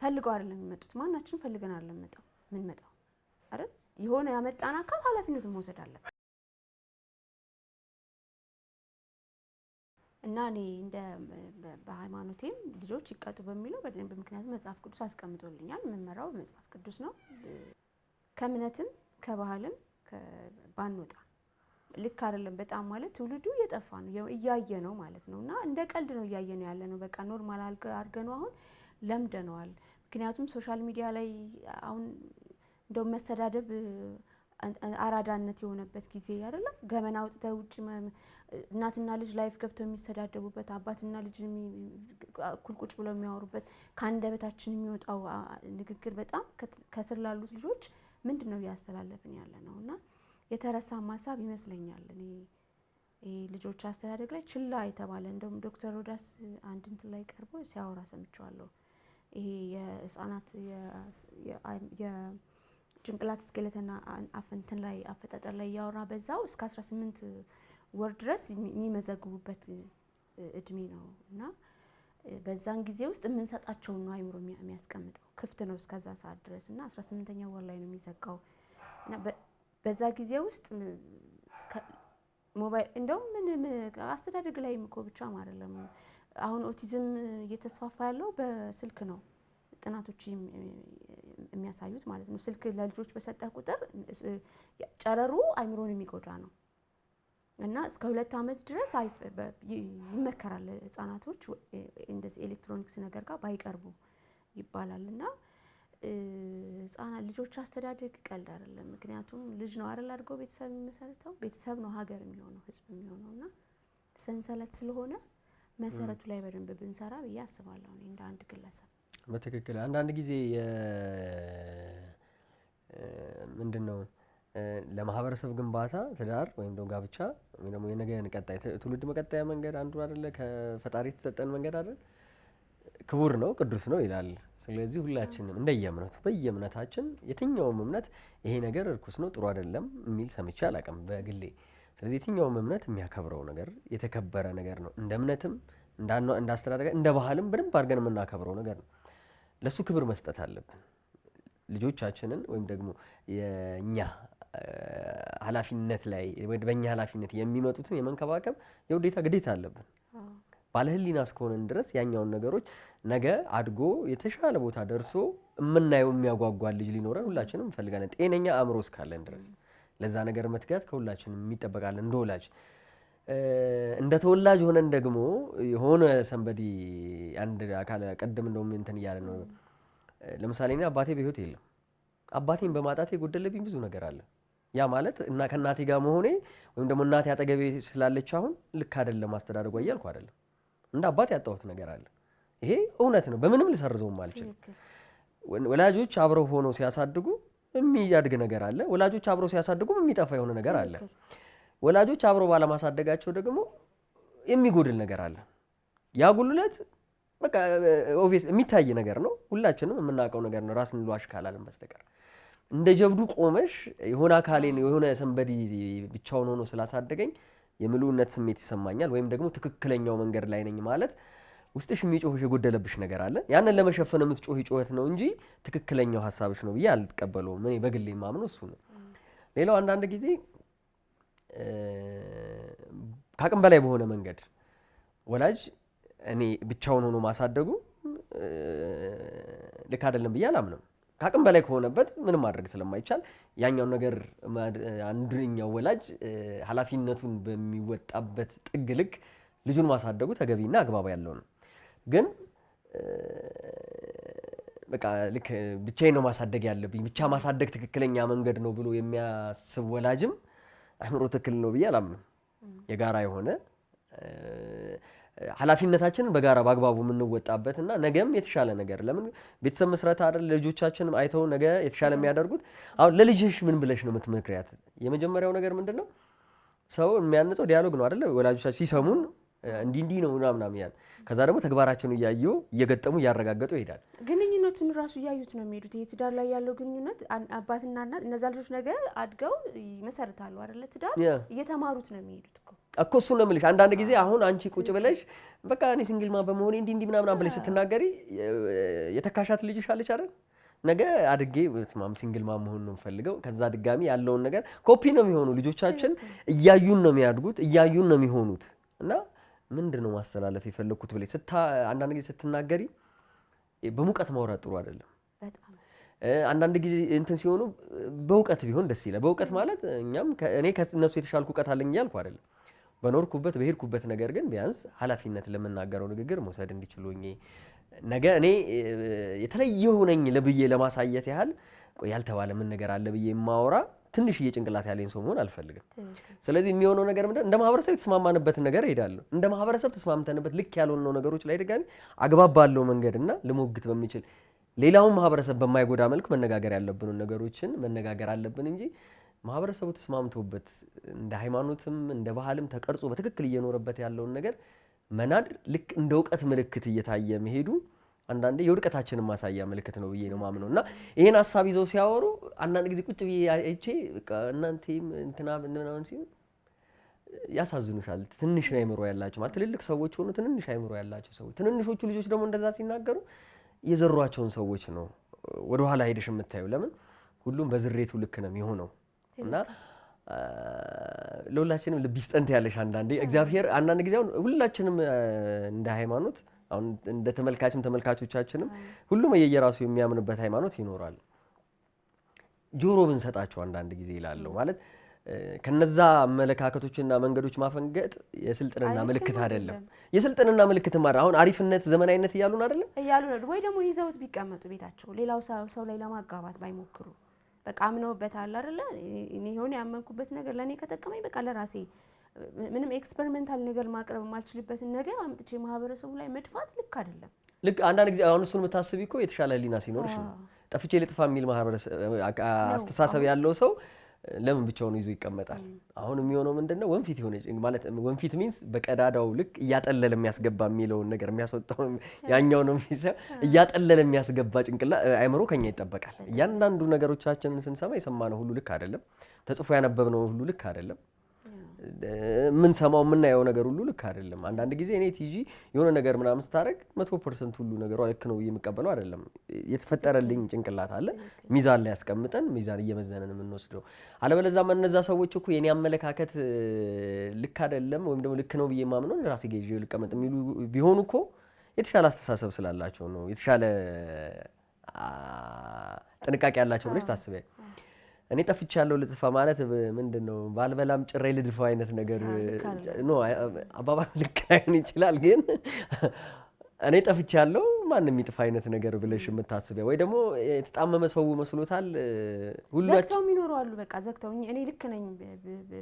[SPEAKER 1] ፈልገው አይደለም የሚመጡት፣ ማናችን ፈልገን አይደለም የምንመጣው አይደል? የሆነ ያመጣን አካል ኃላፊነቱን መውሰድ አለበት። እና እኔ እንደ በሃይማኖቴም ልጆች ይቀጡ በሚለው በደንብ፣ ምክንያቱም መጽሐፍ ቅዱስ አስቀምጦልኛል። የምመራው መጽሐፍ ቅዱስ ነው። ከእምነትም ከባህልም ባንወጣ ልክ አይደለም በጣም ማለት ትውልዱ እየጠፋ ነው፣ እያየ ነው ማለት ነው። እና እንደ ቀልድ ነው እያየ ነው ያለ ነው። በቃ ኖርማል አድርገነው አሁን ለምደነዋል። ምክንያቱም ሶሻል ሚዲያ ላይ አሁን እንደው መሰዳደብ አራዳነት የሆነበት ጊዜ አይደለም። ገመና አውጥተው ውጪ እናትና ልጅ ላይፍ ገብተው የሚሰዳደቡበት፣ አባትና ልጅ እኩል ቁጭ ብለው የሚያወሩበት፣ ከአንደበታችን የሚወጣው ንግግር በጣም ከስር ላሉት ልጆች ምንድነው እያስተላለፍን ያለ ነው? እና የተረሳ ሀሳብ ይመስለኛል። እኔ ልጆች አስተዳደግ ላይ ችላ የተባለ እንደውም ዶክተር ሮዳስ አንድ እንትን ላይ ቀርቦ ሲያወራ ሰምቼዋለሁ። ይሄ የህፃናት ጭንቅላት ስኬለትና አፍንትን ላይ አፈጣጠር ላይ ያወራ በዛው እስከ 18 ወር ድረስ የሚመዘግቡበት እድሜ ነው። እና በዛን ጊዜ ውስጥ የምንሰጣቸው ነው አይምሮ የሚያስቀምጠው ክፍት ነው እስከዛ ሰዓት ድረስ እና 18ኛው ወር ላይ ነው የሚዘጋው። እና በዛ ጊዜ ውስጥ ሞባይል እንደውም ምን አስተዳደግ ላይ እኮ ብቻም አይደለም። አሁን ኦቲዝም እየተስፋፋ ያለው በስልክ ነው ጥናቶች የሚያሳዩት ማለት ነው። ስልክ ለልጆች በሰጠ ቁጥር ጨረሩ አይምሮን የሚጎዳ ነው እና እስከ 2 ዓመት ድረስ ይመከራል ህፃናቶች እንደዚህ ኤሌክትሮኒክስ ነገር ጋር ባይቀርቡ ይባላል። እና ህፃናት ልጆች አስተዳደግ ቀልድ አይደለም። ምክንያቱም ልጅ ነው አይደል አድርገው ቤተሰብ የሚመሰርተው፣ ቤተሰብ ነው ሀገር የሚሆነው ህዝብ የሚሆነው። እና ሰንሰለት ስለሆነ መሰረቱ ላይ በደንብ ብንሰራ ብዬ አስባለሁ እኔ እንደ አንድ ግለሰብ።
[SPEAKER 2] በትክክል አንዳንድ ጊዜ ምንድነው ለማህበረሰብ ግንባታ ትዳር ወይም ደግሞ ጋብቻ ወይም ደግሞ የነገን ቀጣይ ትውልድ መቀጠያ መንገድ አንዱ አይደለ? ከፈጣሪ የተሰጠን መንገድ አይደል? ክቡር ነው፣ ቅዱስ ነው ይላል። ስለዚህ ሁላችንም እንደየእምነቱ በየእምነታችን የትኛውም እምነት ይሄ ነገር እርኩስ ነው ጥሩ አይደለም የሚል ሰምቼ አላውቅም በግሌ። ስለዚህ የትኛውም እምነት የሚያከብረው ነገር የተከበረ ነገር ነው። እንደ እምነትም እንዳስተዳደጋ እንደ ባህልም በደንብ አድርገን የምናከብረው ነገር ነው። ለሱ ክብር መስጠት አለብን። ልጆቻችንን ወይም ደግሞ የኛ ኃላፊነት ላይ በእኛ ኃላፊነት የሚመጡትን የመንከባከብ የውዴታ ግዴታ አለብን። ባለህሊና እስከሆነን ድረስ ያኛውን ነገሮች ነገ አድጎ የተሻለ ቦታ ደርሶ የምናየው የሚያጓጓ ልጅ ሊኖረን ሁላችንም እንፈልጋለን፣ ጤነኛ አእምሮ እስካለን ድረስ። ለዛ ነገር መትጋት ከሁላችንም የሚጠበቃለን እንደ ወላጅ። እንደ ተወላጅ ሆነን ደግሞ የሆነ ሰንበዲ አንድ አካል ቀደም እንደውም እንትን እያለ ነው። ለምሳሌ እኔ አባቴ በህይወት የለም። አባቴን በማጣቴ የጎደለብኝ ብዙ ነገር አለ። ያ ማለት እና ከእናቴ ጋር መሆኔ ወይም ደግሞ እናቴ አጠገቤ ስላለች አሁን ልክ አይደለም አስተዳደጓ እያልኩ አይደለም። እንደ አባት ያጣሁት ነገር አለ። ይሄ እውነት ነው፣ በምንም ልሰርዘውም አልችልም። ወላጆች አብረው ሆነው ሲያሳድጉ የሚያድግ ነገር አለ። ወላጆች አብረው ሲያሳድጉም የሚጠፋ የሆነ ነገር አለ። ወላጆች አብረው ባለማሳደጋቸው ደግሞ የሚጎድል ነገር አለ። ያ ጉድለት በቃ ኦብቪየስ የሚታይ ነገር ነው፣ ሁላችንም የምናውቀው ነገር ነው። ራስን ልዋሽ ካላለን በስተቀር እንደ ጀብዱ ቆመሽ የሆነ አካሌን የሆነ ሰንበዲ ብቻውን ሆኖ ስላሳደገኝ የምሉነት ስሜት ይሰማኛል ወይም ደግሞ ትክክለኛው መንገድ ላይ ነኝ ማለት ውስጥሽ የሚጮህሽ የጎደለብሽ ነገር አለ። ያንን ለመሸፈን የምትጮህ ጩኸት ነው እንጂ ትክክለኛው ሐሳብሽ ነው ብዬ አልተቀበለውም። እኔ በግሌ ማምነው እሱ ነው። ሌላው አንዳንድ ጊዜ ከአቅም በላይ በሆነ መንገድ ወላጅ እኔ ብቻውን ሆኖ ማሳደጉ ልክ አይደለም ብዬ አላምንም። ከአቅም በላይ ከሆነበት ምንም ማድረግ ስለማይቻል ያኛውን ነገር አንደኛው ወላጅ ኃላፊነቱን በሚወጣበት ጥግ ልክ ልጁን ማሳደጉ ተገቢና አግባብ ያለው ነው። ግን በቃ ልክ ብቻዬን ነው ማሳደግ ያለብኝ፣ ብቻ ማሳደግ ትክክለኛ መንገድ ነው ብሎ የሚያስብ ወላጅም አእምሮ ትክክል ነው ብዬ አላምንም። የጋራ የሆነ ኃላፊነታችንን በጋራ በአግባቡ የምንወጣበትና ነገም የተሻለ ነገር ለምን ቤተሰብ መስራት አይደል ልጆቻችንም አይተው ነገ የተሻለ የሚያደርጉት። አሁን ለልጅሽ ምን ብለሽ ነው የምትመክሪያት? የመጀመሪያው ነገር ምንድነው ሰው የሚያንጸው ዲያሎግ ነው አይደል? ወላጆቻችን ሲሰሙን እንዲህ ነው ምናምን ያን ከዛ ደግሞ ተግባራቸውን እያዩ እየገጠሙ እያረጋገጡ ይሄዳል።
[SPEAKER 1] ግንኙነቱን ራሱ እያዩት ነው የሚሄዱት። ይሄ ትዳር ላይ ያለው ግንኙነት አባትና እናት እነዛ ልጆች ነገር አድገው ይመሰርታሉ አይደል? ትዳር እየተማሩት ነው የሚሄዱት
[SPEAKER 2] እኮ እሱን ነው የምልሽ። አንዳንድ ጊዜ አሁን አንቺ ቁጭ ብለሽ በቃ እኔ ሲንግል ማም በመሆኔ እንዲህ ምናምን ብለሽ ስትናገሪ የተካሻት ልጅሽ አለች አይደል? ነገ አድጌ ስማም ሲንግል ማም መሆን ነው የምፈልገው ከዛ ድጋሚ ያለውን ነገር ኮፒ ነው የሚሆኑ ልጆቻችን እያዩን ነው የሚያድጉት እያዩን ነው የሚሆኑት እና ምንድነው ማስተላለፍ የፈለኩት ብለሽ አንዳንድ ጊዜ ስትናገሪ በሙቀት ማውራት ጥሩ አይደለም። በጣም አንዳንድ ጊዜ እንትን ሲሆኑ በእውቀት ቢሆን ደስ ይላል። በእውቀት ማለት እኛም እኔ ከነሱ የተሻልኩ እውቀት አለኝ እያልኩ አይደለም። በኖርኩበት በሄድኩበት ነገር ግን ቢያንስ ኃላፊነት ለምናገረው ንግግር መውሰድ እንዲችሉኝ ነገ እኔ የተለየው ነኝ ለብዬ ለማሳየት ያህል ያልተባለ ምን ነገር አለ ብዬ ማወራ ትንሽዬ ጭንቅላት ያለኝ ሰው መሆን አልፈልግም። ስለዚህ የሚሆነው ነገር ምንድነው እንደ ማህበረሰብ ተስማማንበትን ነገር እሄዳለሁ። እንደ ማህበረሰብ ተስማምተንበት ልክ ያልሆነው ነገሮች ላይ ድጋሚ አግባብ ባለው መንገድና ለሞግት በሚችል ሌላውን ማህበረሰብ በማይጎዳ መልኩ መነጋገር ያለብን ነገሮችን መነጋገር አለብን እንጂ ማህበረሰቡ ተስማምቶበት እንደ ሃይማኖትም እንደ ባህልም ተቀርጾ በትክክል እየኖረበት ያለውን ነገር መናድ ልክ እንደ ዕውቀት ምልክት እየታየ መሄዱ አንዳንዴ የውድቀታችንን ማሳያ ምልክት ነው ብዬ ነው ማምነው እና ይሄን ሐሳብ ይዘው ሲያወሩ አንዳንድ ጊዜ ቁጭ ብዬ አይቼ በቃ እናንተም እንትና ምናምን ሲሉ ያሳዝኑሻል። ትንሽ አይምሮ ያላቸው ማለት ትልልቅ ሰዎች ሆኑ ትንሽ አይምሮ ያላቸው ሰዎች ትንንሾቹ ልጆች ደግሞ እንደዛ ሲናገሩ የዘሯቸውን ሰዎች ነው ወደ ኋላ ሄደሽ የምታዩ። ለምን ሁሉም በዝሬቱ ልክ ነው የሚሆነው እና ለሁላችንም ልብ ይስጠንት ያለሽ አንዳንዴ እግዚአብሔር አንዳንድ ጊዜ ሁላችንም እንደ ሃይማኖት አሁን እንደ ተመልካቾቻችንም ሁሉም የየራሱ የሚያምንበት ሃይማኖት ይኖራል። ጆሮ ብንሰጣቸው አንዳንድ ጊዜ ይላል ማለት ከነዛ አመለካከቶችና መንገዶች ማፈንገጥ የስልጥንና ምልክት አይደለም። የስልጥንና ምልክት ማለት አሁን አሪፍነት ዘመናዊነት እያሉን አይደለም
[SPEAKER 1] እያሉ ነው ወይ ደግሞ ይዘውት ቢቀመጡ ቤታቸው ሌላው ሰው ላይ ለማጋባት ባይሞክሩ በቃ አምነውበታል አይደለ? እኔ ሆነ ያመንኩበት ነገር ለኔ ከተጠቀመኝ በቃ ለራሴ ምንም ኤክስፐሪመንታል ነገር ማቅረብ የማልችልበትን ነገር አምጥቼ ማህበረሰቡ ላይ መድፋት ልክ አይደለም።
[SPEAKER 2] ልክ አንዳንድ ጊዜ አሁን እሱን የምታስቢ እኮ የተሻለ ህሊና ሲኖርሽ ነው። ጠፍቼ ልጥፋ የሚል ማህበረሰብ አስተሳሰብ ያለው ሰው ለምን ብቻውን ይዞ ይቀመጣል? አሁን የሚሆነው ምንድነው ወንፊት ይሆነ ማለት ወንፊት ሚንስ በቀዳዳው ልክ እያጠለለ የሚያስገባ የሚለውን ነገር የሚያስወጣው ያኛው ነው የሚሰው እያጠለለ የሚያስገባ ጭንቅላ አይምሮ ከኛ ይጠበቃል። እያንዳንዱ ነገሮቻችንን ስንሰማ የሰማነው ሁሉ ልክ አይደለም። ተጽፎ ያነበብነው ሁሉ ልክ አይደለም። ምን ሰማው ምን ያየው ነገር ሁሉ ልክ አይደለም። አንዳንድ ጊዜ እኔ ቲጂ የሆነ ነገር ምናምን ስታረግ 100% ሁሉ ነገሩ ልክ ነው የሚቀበለው አይደለም። የተፈጠረልኝ ጭንቅላት አለ ሚዛን ላይ ያስቀምጠን ሚዛን እየመዘነን የምንወስደው። አለበለዚያ እነዛ ሰዎች እኮ የኔ አመለካከት ልክ አይደለም ወይም ደግሞ ልክ ነው ብዬ ማምነው ራሴ ገዢ ልቀመጥ የሚሉ ቢሆኑ እኮ የተሻለ አስተሳሰብ ስላላቸው ነው የተሻለ ጥንቃቄ ያላቸው ብለሽ ታስበይ። እኔ ጠፍቻለሁ ልጥፋ ማለት ምንድነው ባልበላም ጭሬ ልድፋው አይነት ነገር ነው። አባባል ልክ አይሆን ይችላል ግን እኔ ጠፍቻለሁ ማንንም ይጥፋ አይነት ነገር ብለሽ የምታስበው ወይ ደግሞ የተጣመመ ሰው መስሎታል ሁሉ
[SPEAKER 1] ዘግተው የሚኖሩ አሉ። በቃ ዘግተው እኔ ልክ ነኝ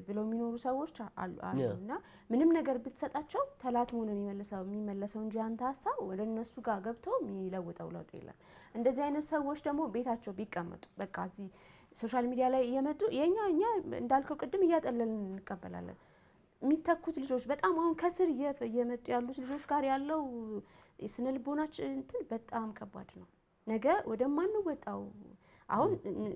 [SPEAKER 1] ብለው የሚኖሩ ሰዎች አሉና ምንም ነገር ብትሰጣቸው ተላትሞ ነው የሚመለሰው እንጂ አንተ ሐሳብ ወደ እነሱ ጋር ገብቶ የሚለውጠው ለውጥ የለም። እንደዚህ አይነት ሰዎች ደግሞ ቤታቸው ቢቀመጡ በቃ እዚህ ሶሻል ሚዲያ ላይ እየመጡ እኛ እንዳልከው ቅድም እያጠለልን እንቀበላለን። የሚተኩት ልጆች በጣም አሁን ከስር እየመጡ ያሉት ልጆች ጋር ያለው ስነ ልቦናችን እንትን በጣም ከባድ ነው። ነገ ወደማንወጣው አሁን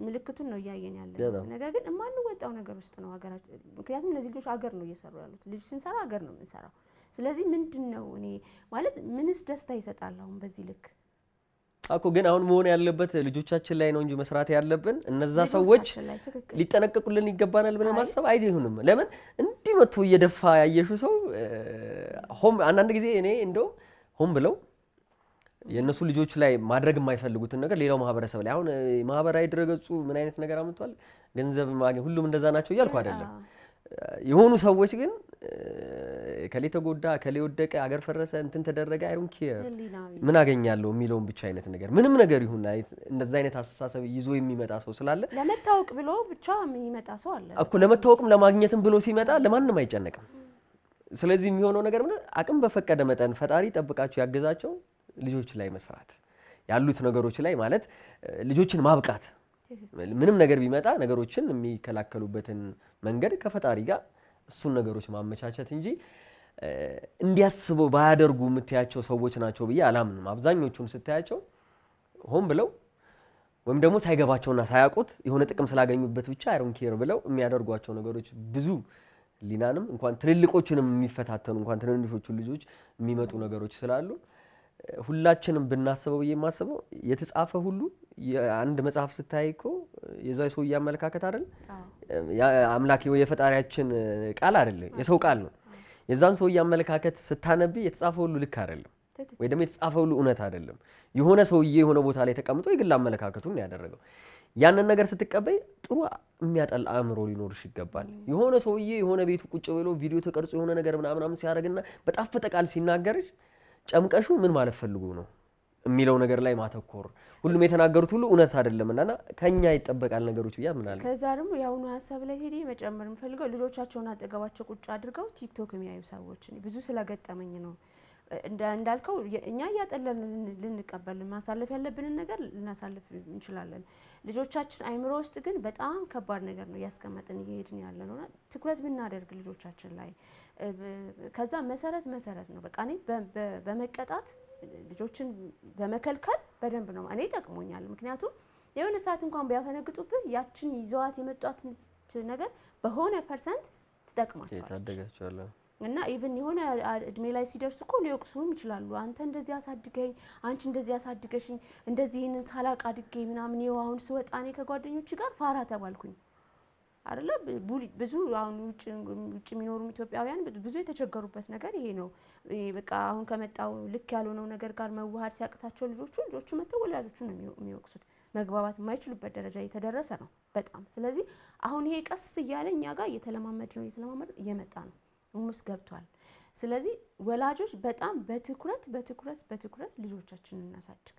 [SPEAKER 1] ምልክቱን ነው እያየን ያለው ነገር ግን የማንወጣው ነገር ውስጥ ነው ሀገራችን። ምክንያቱም እነዚህ ልጆች ሀገር ነው እየሰሩ ያሉት። ልጅ ስንሰራ ሀገር ነው የምንሰራው። ስለዚህ ምንድነው እኔ ማለት ምንስ ደስታ ይሰጣል አሁን በዚህ ልክ
[SPEAKER 2] አኮ ግን አሁን መሆን ያለበት ልጆቻችን ላይ ነው እንጂ መስራት ያለብን እነዛ ሰዎች ሊጠነቀቁልን ይገባናል ብለን ማሰብ አይደለም። ለምን እንዲህ መጥቶ እየደፋ ያየሹ ሰው አንዳንድ ጊዜ እኔ እንደው ሆም ብለው የነሱ ልጆች ላይ ማድረግ የማይፈልጉትን ነገር ሌላው ማህበረሰብ ላይ አሁን ማህበራዊ ድረገጹ ምን አይነት ነገር አምጥቷል ገንዘብ ማግኘት ሁሉም እንደዛ ናቸው እያልኩ አይደለም። የሆኑ ሰዎች ግን ከሌ ተጎዳ ከሌ ወደቀ አገር ፈረሰ እንትን ተደረገ አይ ዶንት ኬር ምን አገኛለሁ የሚለውን ብቻ አይነት ነገር ምንም ነገር ይሁን እንደዛ አይነት አስተሳሰብ ይዞ የሚመጣ ሰው ስላለ
[SPEAKER 1] ለመታወቅ ብሎ ብቻ የሚመጣ ሰው አለ
[SPEAKER 2] እኮ ለመታወቅም ለማግኘትም ብሎ ሲመጣ ለማንም አይጨነቅም። ስለዚህ የሚሆነው ነገር ምን አቅም በፈቀደ መጠን ፈጣሪ ጠብቃቸው ያገዛቸው ልጆች ላይ መስራት ያሉት ነገሮች ላይ ማለት ልጆችን ማብቃት ምንም ነገር ቢመጣ ነገሮችን የሚከላከሉበትን መንገድ ከፈጣሪ ጋር እሱን ነገሮች ማመቻቸት እንጂ እንዲያስበው ባያደርጉ የምትያቸው ሰዎች ናቸው ብዬ አላምንም። አብዛኞቹን ስታያቸው ሆን ብለው ወይም ደግሞ ሳይገባቸውና ሳያውቁት የሆነ ጥቅም ስላገኙበት ብቻ አይሮን ኬር ብለው የሚያደርጓቸው ነገሮች ብዙ ሊናንም እንኳን ትልልቆቹንም የሚፈታተኑ እንኳን ትንንሾቹ ልጆች የሚመጡ ነገሮች ስላሉ ሁላችንም ብናስበው ብዬ የማስበው የተጻፈ ሁሉ አንድ መጽሐፍ ስታይ እኮ የዛው ሰው ያመለካከት አይደል አምላክ የፈጣሪያችን ቃል አይደል የሰው ቃል ነው። የዛን ሰው ያመለካከት ስታነብ የተጻፈ ሁሉ ልክ አይደለም ወይ ደግሞ የተጻፈ ሁሉ እውነት አይደለም። የሆነ ሰውዬ የሆነ ቦታ ላይ ተቀምጦ የግል አመለካከቱን ያደረገው ያንን ነገር ስትቀበይ ጥሩ የሚያጠል አእምሮ ሊኖርሽ ይገባል። የሆነ ሰውዬ የሆነ ቤቱ ቁጭ ብሎ ቪዲዮ ተቀርጾ የሆነ ነገር ምናምን ሲያደርግና በጣፈጠ ቃል ሲናገርሽ ጨምቀሹ ምን ማለት ፈልጎ ነው የሚለው ነገር ላይ ማተኮር ሁሉም የተናገሩት ሁሉ እውነት አይደለምና ከኛ ይጠበቃል ነገሮች ብያ ምን አለ።
[SPEAKER 1] ከዛ ደግሞ ያውኑ ሐሳብ ላይ ሄዲ መጨመር የምፈልገው ልጆቻቸውን አጠገባቸው ቁጭ አድርገው ቲክቶክ የሚያዩ ሰዎች ብዙ ስለገጠመኝ ነው። እንዳልከው እኛ ያጠለን ልንቀበል ማሳለፍ ያለብንን ነገር ልናሳልፍ እንችላለን። ልጆቻችን አይምሮ ውስጥ ግን በጣም ከባድ ነገር ነው ያስቀመጥን እየሄድን ያለነውና ትኩረት ብናደርግ ልጆቻችን ላይ ከዛ መሰረት ነው። በቃ እኔ በመቀጣት ልጆችን በመከልከል በደንብ ነው እኔ ጠቅሞኛል። ምክንያቱም የሆነ ሰዓት እንኳን ቢያፈነግጡብህ ያችን ይዘዋት የመጣት ነገር በሆነ ፐርሰንት ትጠቅማቸዋለች እና ኢቭን የሆነ እድሜ ላይ ሲደርሱ እኮ ሊወቅሱም ይችላሉ። አንተ እንደዚህ አሳድገኝ፣ አንቺ እንደዚህ አሳድገሽኝ፣ እንደዚህ ይሄንን ሳላቅ አድጌ ምናምን ይኸው አሁን ስወጣ እኔ ከጓደኞች ጋር ፋራ ተባልኩኝ አይደለ? ብዙ አሁን ውጭ የሚኖሩ ኢትዮጵያውያን ብዙ የተቸገሩበት ነገር ይሄ ነው። በቃ አሁን ከመጣው ልክ ያልሆነው ነገር ጋር መዋሃድ ሲያቅታቸው ልጆቹ መተው ወላጆቹን ነው የሚወቅሱት። መግባባት የማይችሉበት ደረጃ እየተደረሰ ነው በጣም። ስለዚህ አሁን ይሄ ቀስ እያለ እኛ ጋር እየተለማመድ እየመጣ ነው ሙስ ገብቷል። ስለዚህ ወላጆች በጣም በትኩረት ልጆቻችንን እናሳድግ።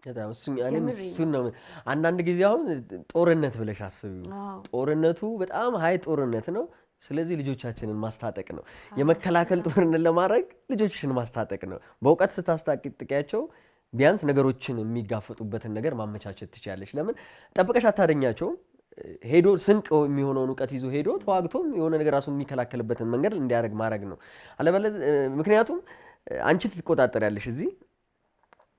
[SPEAKER 2] በጣም እሱን ነው አንዳንድ ጊዜ አሁን ጦርነት ብለሽ አስቢው። ጦርነቱ በጣም ሀይ ጦርነት ነው። ስለዚህ ልጆቻችንን ማስታጠቅ ነው። የመከላከል ጦርነት ለማድረግ ልጆችሽን ማስታጠቅ ነው። በእውቀት ስታስታጥቂያቸው ቢያንስ ነገሮችን የሚጋፈጡበትን ነገር ማመቻቸት ትችላለች። ለምን ጠብቀሽ አታደኛቸውም? ሄዶ ስንቅ የሚሆነውን እውቀት ይዞ ሄዶ ተዋግቶም የሆነ ነገር ራሱን የሚከላከልበትን መንገድ እንዲያደርግ ማድረግ ነው። አለበለዚያ ምክንያቱም አንቺ ትቆጣጠሪያለሽ እዚህ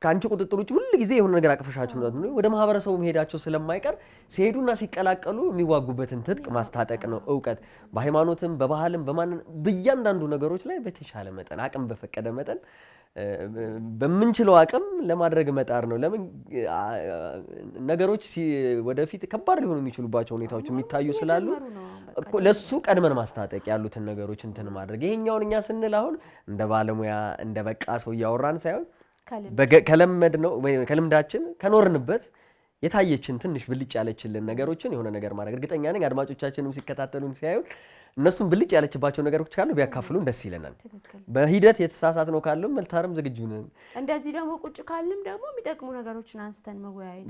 [SPEAKER 2] ከአንቺ ቁጥጥር ውጭ ሁሉ ጊዜ የሆነ ነገር አቅፈሻቸው ነው ወደ ማህበረሰቡ መሄዳቸው ስለማይቀር ሲሄዱና ሲቀላቀሉ የሚዋጉበትን ትጥቅ ማስታጠቅ ነው። እውቀት በሃይማኖትም በባህልም በእያንዳንዱ ነገሮች ላይ በተቻለ መጠን አቅም በፈቀደ መጠን በምንችለው አቅም ለማድረግ መጣር ነው። ለምን ነገሮች ወደፊት ከባድ ሊሆኑ የሚችሉባቸው ሁኔታዎች የሚታዩ ስላሉ ለሱ ቀድመን ማስታጠቅ ያሉትን ነገሮች እንትን ማድረግ። ይሄኛውን እኛ ስንል አሁን እንደ ባለሙያ እንደ በቃ ሰው እያወራን ሳይሆን ከለመድ ነው ወይ ከልምዳችን ከኖርንበት የታየችን ትንሽ ብልጭ ያለችልን ነገሮችን የሆነ ነገር ማድረግ። እርግጠኛ ነኝ አድማጮቻችንም ሲከታተሉን ሲያዩ እነሱም ብልጭ ያለችባቸው ነገሮች ካሉ ቢያካፍሉን ደስ ይለናል። በሂደት የተሳሳት ነው ካለም መልታረም ዝግጁ ነን።
[SPEAKER 1] እንደዚህ ደግሞ ቁጭ ካልም ደግሞ የሚጠቅሙ ነገሮችን አንስተን መወያየት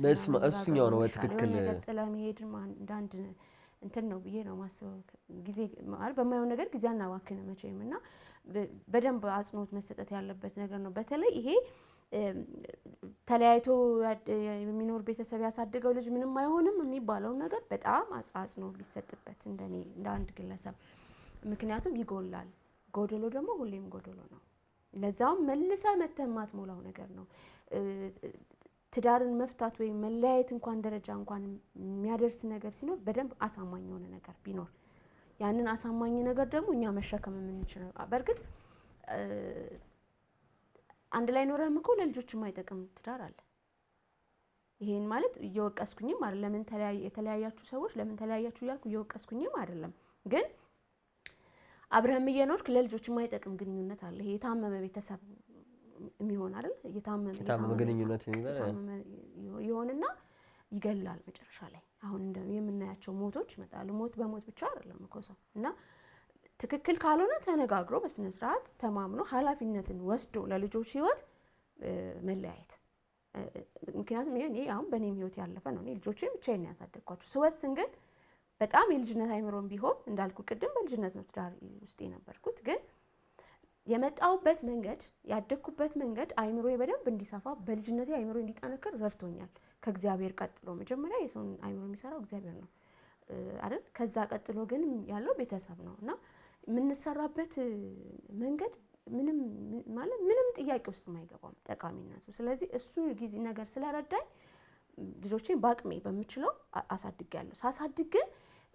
[SPEAKER 2] እሱኛው ነው ትክክል።
[SPEAKER 1] ጥላ መሄድ እንዳንድ እንትን ነው ብዬ ነው ማስበው። ጊዜ ማለት በማይሆን ነገር ጊዜ አናባክን መቼም እና በደንብ አጽንኦት መሰጠት ያለበት ነገር ነው። በተለይ ይሄ ተለያይቶ የሚኖር ቤተሰብ ያሳደገው ልጅ ምንም አይሆንም የሚባለው ነገር በጣም አጽንኦት ቢሰጥበት እንደኔ እንደ አንድ ግለሰብ። ምክንያቱም ይጎላል። ጎደሎ ደግሞ ሁሌም ጎደሎ ነው። ለዛውም መልሰ መተማት ሞላው ነገር ነው። ትዳርን መፍታት ወይም መለያየት እንኳን ደረጃ እንኳን የሚያደርስ ነገር ሲኖር በደንብ አሳማኝ የሆነ ነገር ቢኖር ያንን አሳማኝ ነገር ደግሞ እኛ መሸከም የምንችለው በእርግጥ አንድ ላይ ኖረህም እኮ ለልጆች የማይጠቅም ትዳር አለ። ይሄን ማለት እየወቀስኩኝም አይደለም። ለምን የተለያያችሁ ሰዎች ለምን ተለያያችሁ እያልኩ እየወቀስኩኝም አይደለም። ግን አብረህም እየኖርክ ለልጆች የማይጠቅም ግንኙነት አለ። ይሄ የታመመ ቤተሰብ የሚሆን አይደል?
[SPEAKER 2] የታመመ ግንኙነት
[SPEAKER 1] ይሆንና ይገላል መጨረሻ ላይ። አሁን የምናያቸው ሞቶች ይመጣሉ። ሞት በሞት ብቻ አይደለም እኮ ሰው እና ትክክል ካልሆነ ተነጋግሮ በስነ ስርዓት ተማምኖ ኃላፊነትን ወስዶ ለልጆች ህይወት መለያየት። ምክንያቱም ይሄ አሁን በኔም ህይወት ያለፈ ነው። ልጆቼን ብቻዬን ያሳደግኳቸው ስወስን ግን በጣም የልጅነት አይምሮም ቢሆን እንዳልኩ ቅድም በልጅነት ነው ትዳር ውስጥ የነበርኩት። ግን የመጣውበት መንገድ ያደግኩበት መንገድ አይምሮዬ በደንብ እንዲሰፋ በልጅነቴ አይምሮዬ እንዲጠነክር ረድቶኛል። ከእግዚአብሔር ቀጥሎ መጀመሪያ የሰውን አይምሮ የሚሰራው እግዚአብሔር ነው አይደል? ከዛ ቀጥሎ ግን ያለው ቤተሰብ ነው እና የምንሰራበት መንገድ ምንም ጥያቄ ውስጥ የማይገባም ጠቃሚነቱ። ስለዚህ እሱ ጊዜ ነገር ስለረዳኝ ልጆቼን በአቅሜ በምችለው አሳድጌያለሁ። ሳሳድግ ግን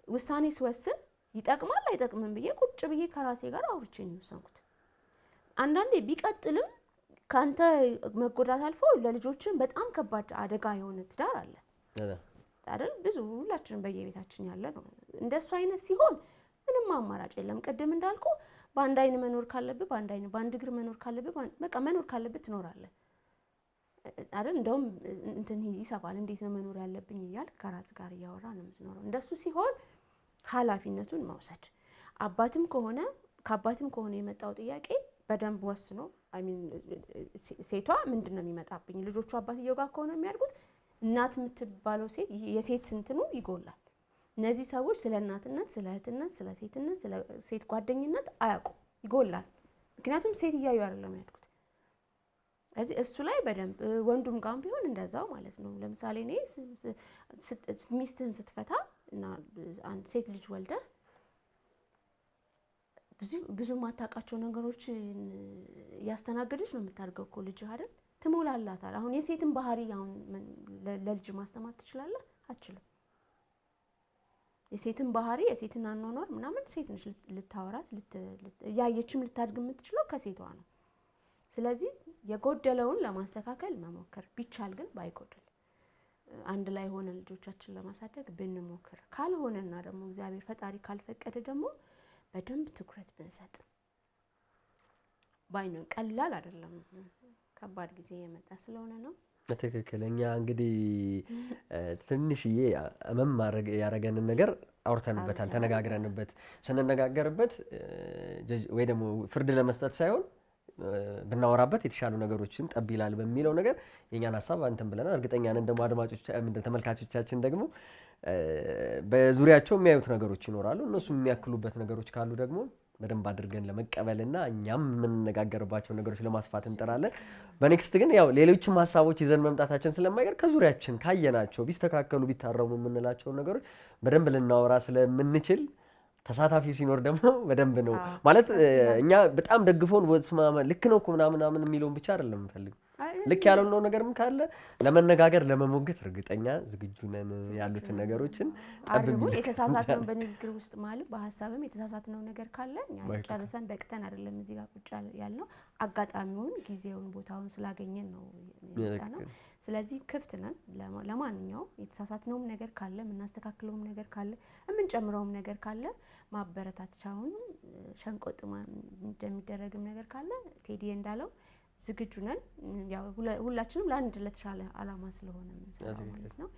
[SPEAKER 1] ውሳኔ ስወስን ይጠቅማል አይጠቅምም ብዬ ቁጭ ብዬ ከራሴ ጋር አውርቼ ነው የወሰንኩት። አንዳንዴ ቢቀጥልም ካንተ መጎዳት አልፎ ለልጆችን በጣም ከባድ አደጋ የሆነ ትዳር አለ አይደል? ብዙ ሁላችንም በየቤታችን ያለ ነው። እንደሱ አይነት ሲሆን ምንም አማራጭ የለም። ቅድም እንዳልኩ በአንድ አይን መኖር ካለብህ በአንድ አይን፣ በአንድ እግር መኖር ካለብህ በቃ መኖር ካለብህ ትኖራለህ አይደል? እንደውም እንትን ይሰፋል። እንዴት ነው መኖር ያለብኝ እያልክ ከራስ ጋር እያወራ ነው የምትኖረው። እንደሱ ሲሆን ኃላፊነቱን መውሰድ ከአባትም ከሆነ የመጣው ጥያቄ በደንብ ወስኖ ሴቷ ምንድን ነው የሚመጣብኝ? ልጆቹ አባትየው ጋር ከሆነ የሚያድጉት እናት የምትባለው ሴት የሴት እንትኑ ይጎላል። እነዚህ ሰዎች ስለ እናትነት፣ ስለ እህትነት፣ ስለ ሴትነት፣ ስለ ሴት ጓደኝነት አያውቁም፣ ይጎላል። ምክንያቱም ሴት እያዩ አይደለም ያድጉት። እዚህ እሱ ላይ በደንብ ወንዱም ጋር ቢሆን እንደዛው ማለት ነው። ለምሳሌ እኔ ሚስትህን ስትፈታ እና አንድ ሴት ልጅ ወልደህ ብዙ ማታውቃቸው ነገሮች ያስተናገደች ነው የምታድገው እኮ ልጅ አይደል? ትሞላላታል። አሁን የሴትን ባህሪ አሁን ለልጅ ማስተማር ትችላለህ? አትችልም። የሴትን ባህሪ የሴትን አኗኗር ምናምን ሴት ነች ልታወራት ያየችም ልታድግ የምትችለው ከሴቷ ነው። ስለዚህ የጎደለውን ለማስተካከል መሞከር ቢቻል ግን ባይጎድል አንድ ላይ ሆነ ልጆቻችን ለማሳደግ ብንሞክር፣ ካልሆነና ደግሞ እግዚአብሔር ፈጣሪ ካልፈቀደ ደግሞ በደንብ ትኩረት ብንሰጥ ባይነው። ቀላል አይደለም፣ ከባድ ጊዜ የመጣ ስለሆነ ነው።
[SPEAKER 2] ትክክለኛ እንግዲህ ትንሽዬ እመም ያረገንን ነገር አውርተንበታል፣ ተነጋግረንበት። ስንነጋገርበት ወይ ደግሞ ፍርድ ለመስጠት ሳይሆን ብናወራበት የተሻሉ ነገሮችን ጠብ ይላል በሚለው ነገር የኛን ሀሳብ አንተም ብለናል። እርግጠኛ ነን ደግሞ አድማጮች ተመልካቾቻችን ደግሞ በዙሪያቸው የሚያዩት ነገሮች ይኖራሉ። እነሱ የሚያክሉበት ነገሮች ካሉ ደግሞ በደንብ አድርገን ለመቀበልና እኛም የምንነጋገርባቸው ነገሮች ለማስፋት እንጥራለን። በኔክስት ግን ያው ሌሎችም ሀሳቦች ይዘን መምጣታችን ስለማይቀር ከዙሪያችን ካየናቸው ቢስተካከሉ ቢታረሙ የምንላቸውን ነገሮች በደንብ ልናወራ ስለምንችል ተሳታፊ ሲኖር ደግሞ በደንብ ነው ማለት እኛ በጣም ደግፎን ልክ ነው እኮ ምናምን የሚለውን ብቻ አይደለም እንፈልግ ልክ ያልሆነው ነገርም ካለ ለመነጋገር ለመሞገት እርግጠኛ ዝግጁ ነን። ያሉትን ነገሮችን
[SPEAKER 1] አርሙን የተሳሳተነው በንግግር ውስጥ ማለት በሐሳብም የተሳሳተነው ነገር ካለ እኛ ጨርሰን በቅተን አይደለም እዚህ ጋር ቁጭ ያልነው፣ አጋጣሚውን ጊዜውን ቦታውን ስላገኘን ነው የመጣነው። ስለዚህ ክፍት ነን ለማንኛውም የተሳሳተነውም ነገር ካለ የምናስተካክለውም ነገር ካለ የምንጨምረውም ነገር ካለ ማበረታቻውን ሸንቆጥ እንደሚደረግም ነገር ካለ ቴዲ እንዳለው ዝግጁ ነን። ያው ሁላችንም ለአንድ ለተሻለ አላማ ስለሆነ የምንሰራው ማለት ነው።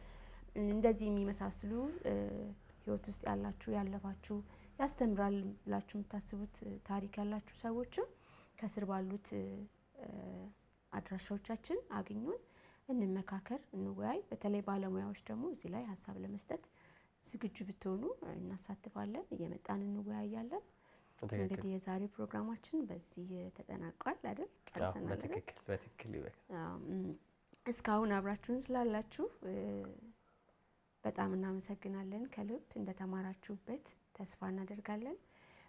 [SPEAKER 1] እንደዚህ የሚመሳስሉ ህይወት ውስጥ ያላችሁ ያለፋችሁ ያስተምራል ብላችሁ የምታስቡት ታሪክ ያላችሁ ሰዎችም ከስር ባሉት አድራሻዎቻችን አግኙን፣ እንመካከር፣ እንወያይ። በተለይ ባለሙያዎች ደግሞ እዚህ ላይ ሀሳብ ለመስጠት ዝግጁ ብትሆኑ እናሳትፋለን፣ እየመጣን እንወያያለን። እንግዲህ የዛሬ ፕሮግራማችን በዚህ ተጠናቋል አይደል? ጨርሰናል።
[SPEAKER 2] በትክክል
[SPEAKER 1] እስካሁን አብራችሁን ስላላችሁ በጣም እናመሰግናለን። ከልብ እንደተማራችሁበት ተስፋ እናደርጋለን።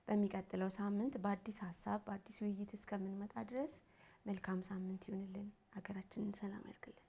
[SPEAKER 1] በሚቀጥለው ሳምንት በአዲስ ሀሳብ በአዲስ ውይይት እስከምንመጣ ድረስ መልካም ሳምንት ይሁንልን። ሀገራችንን ሰላም ያድርግልን።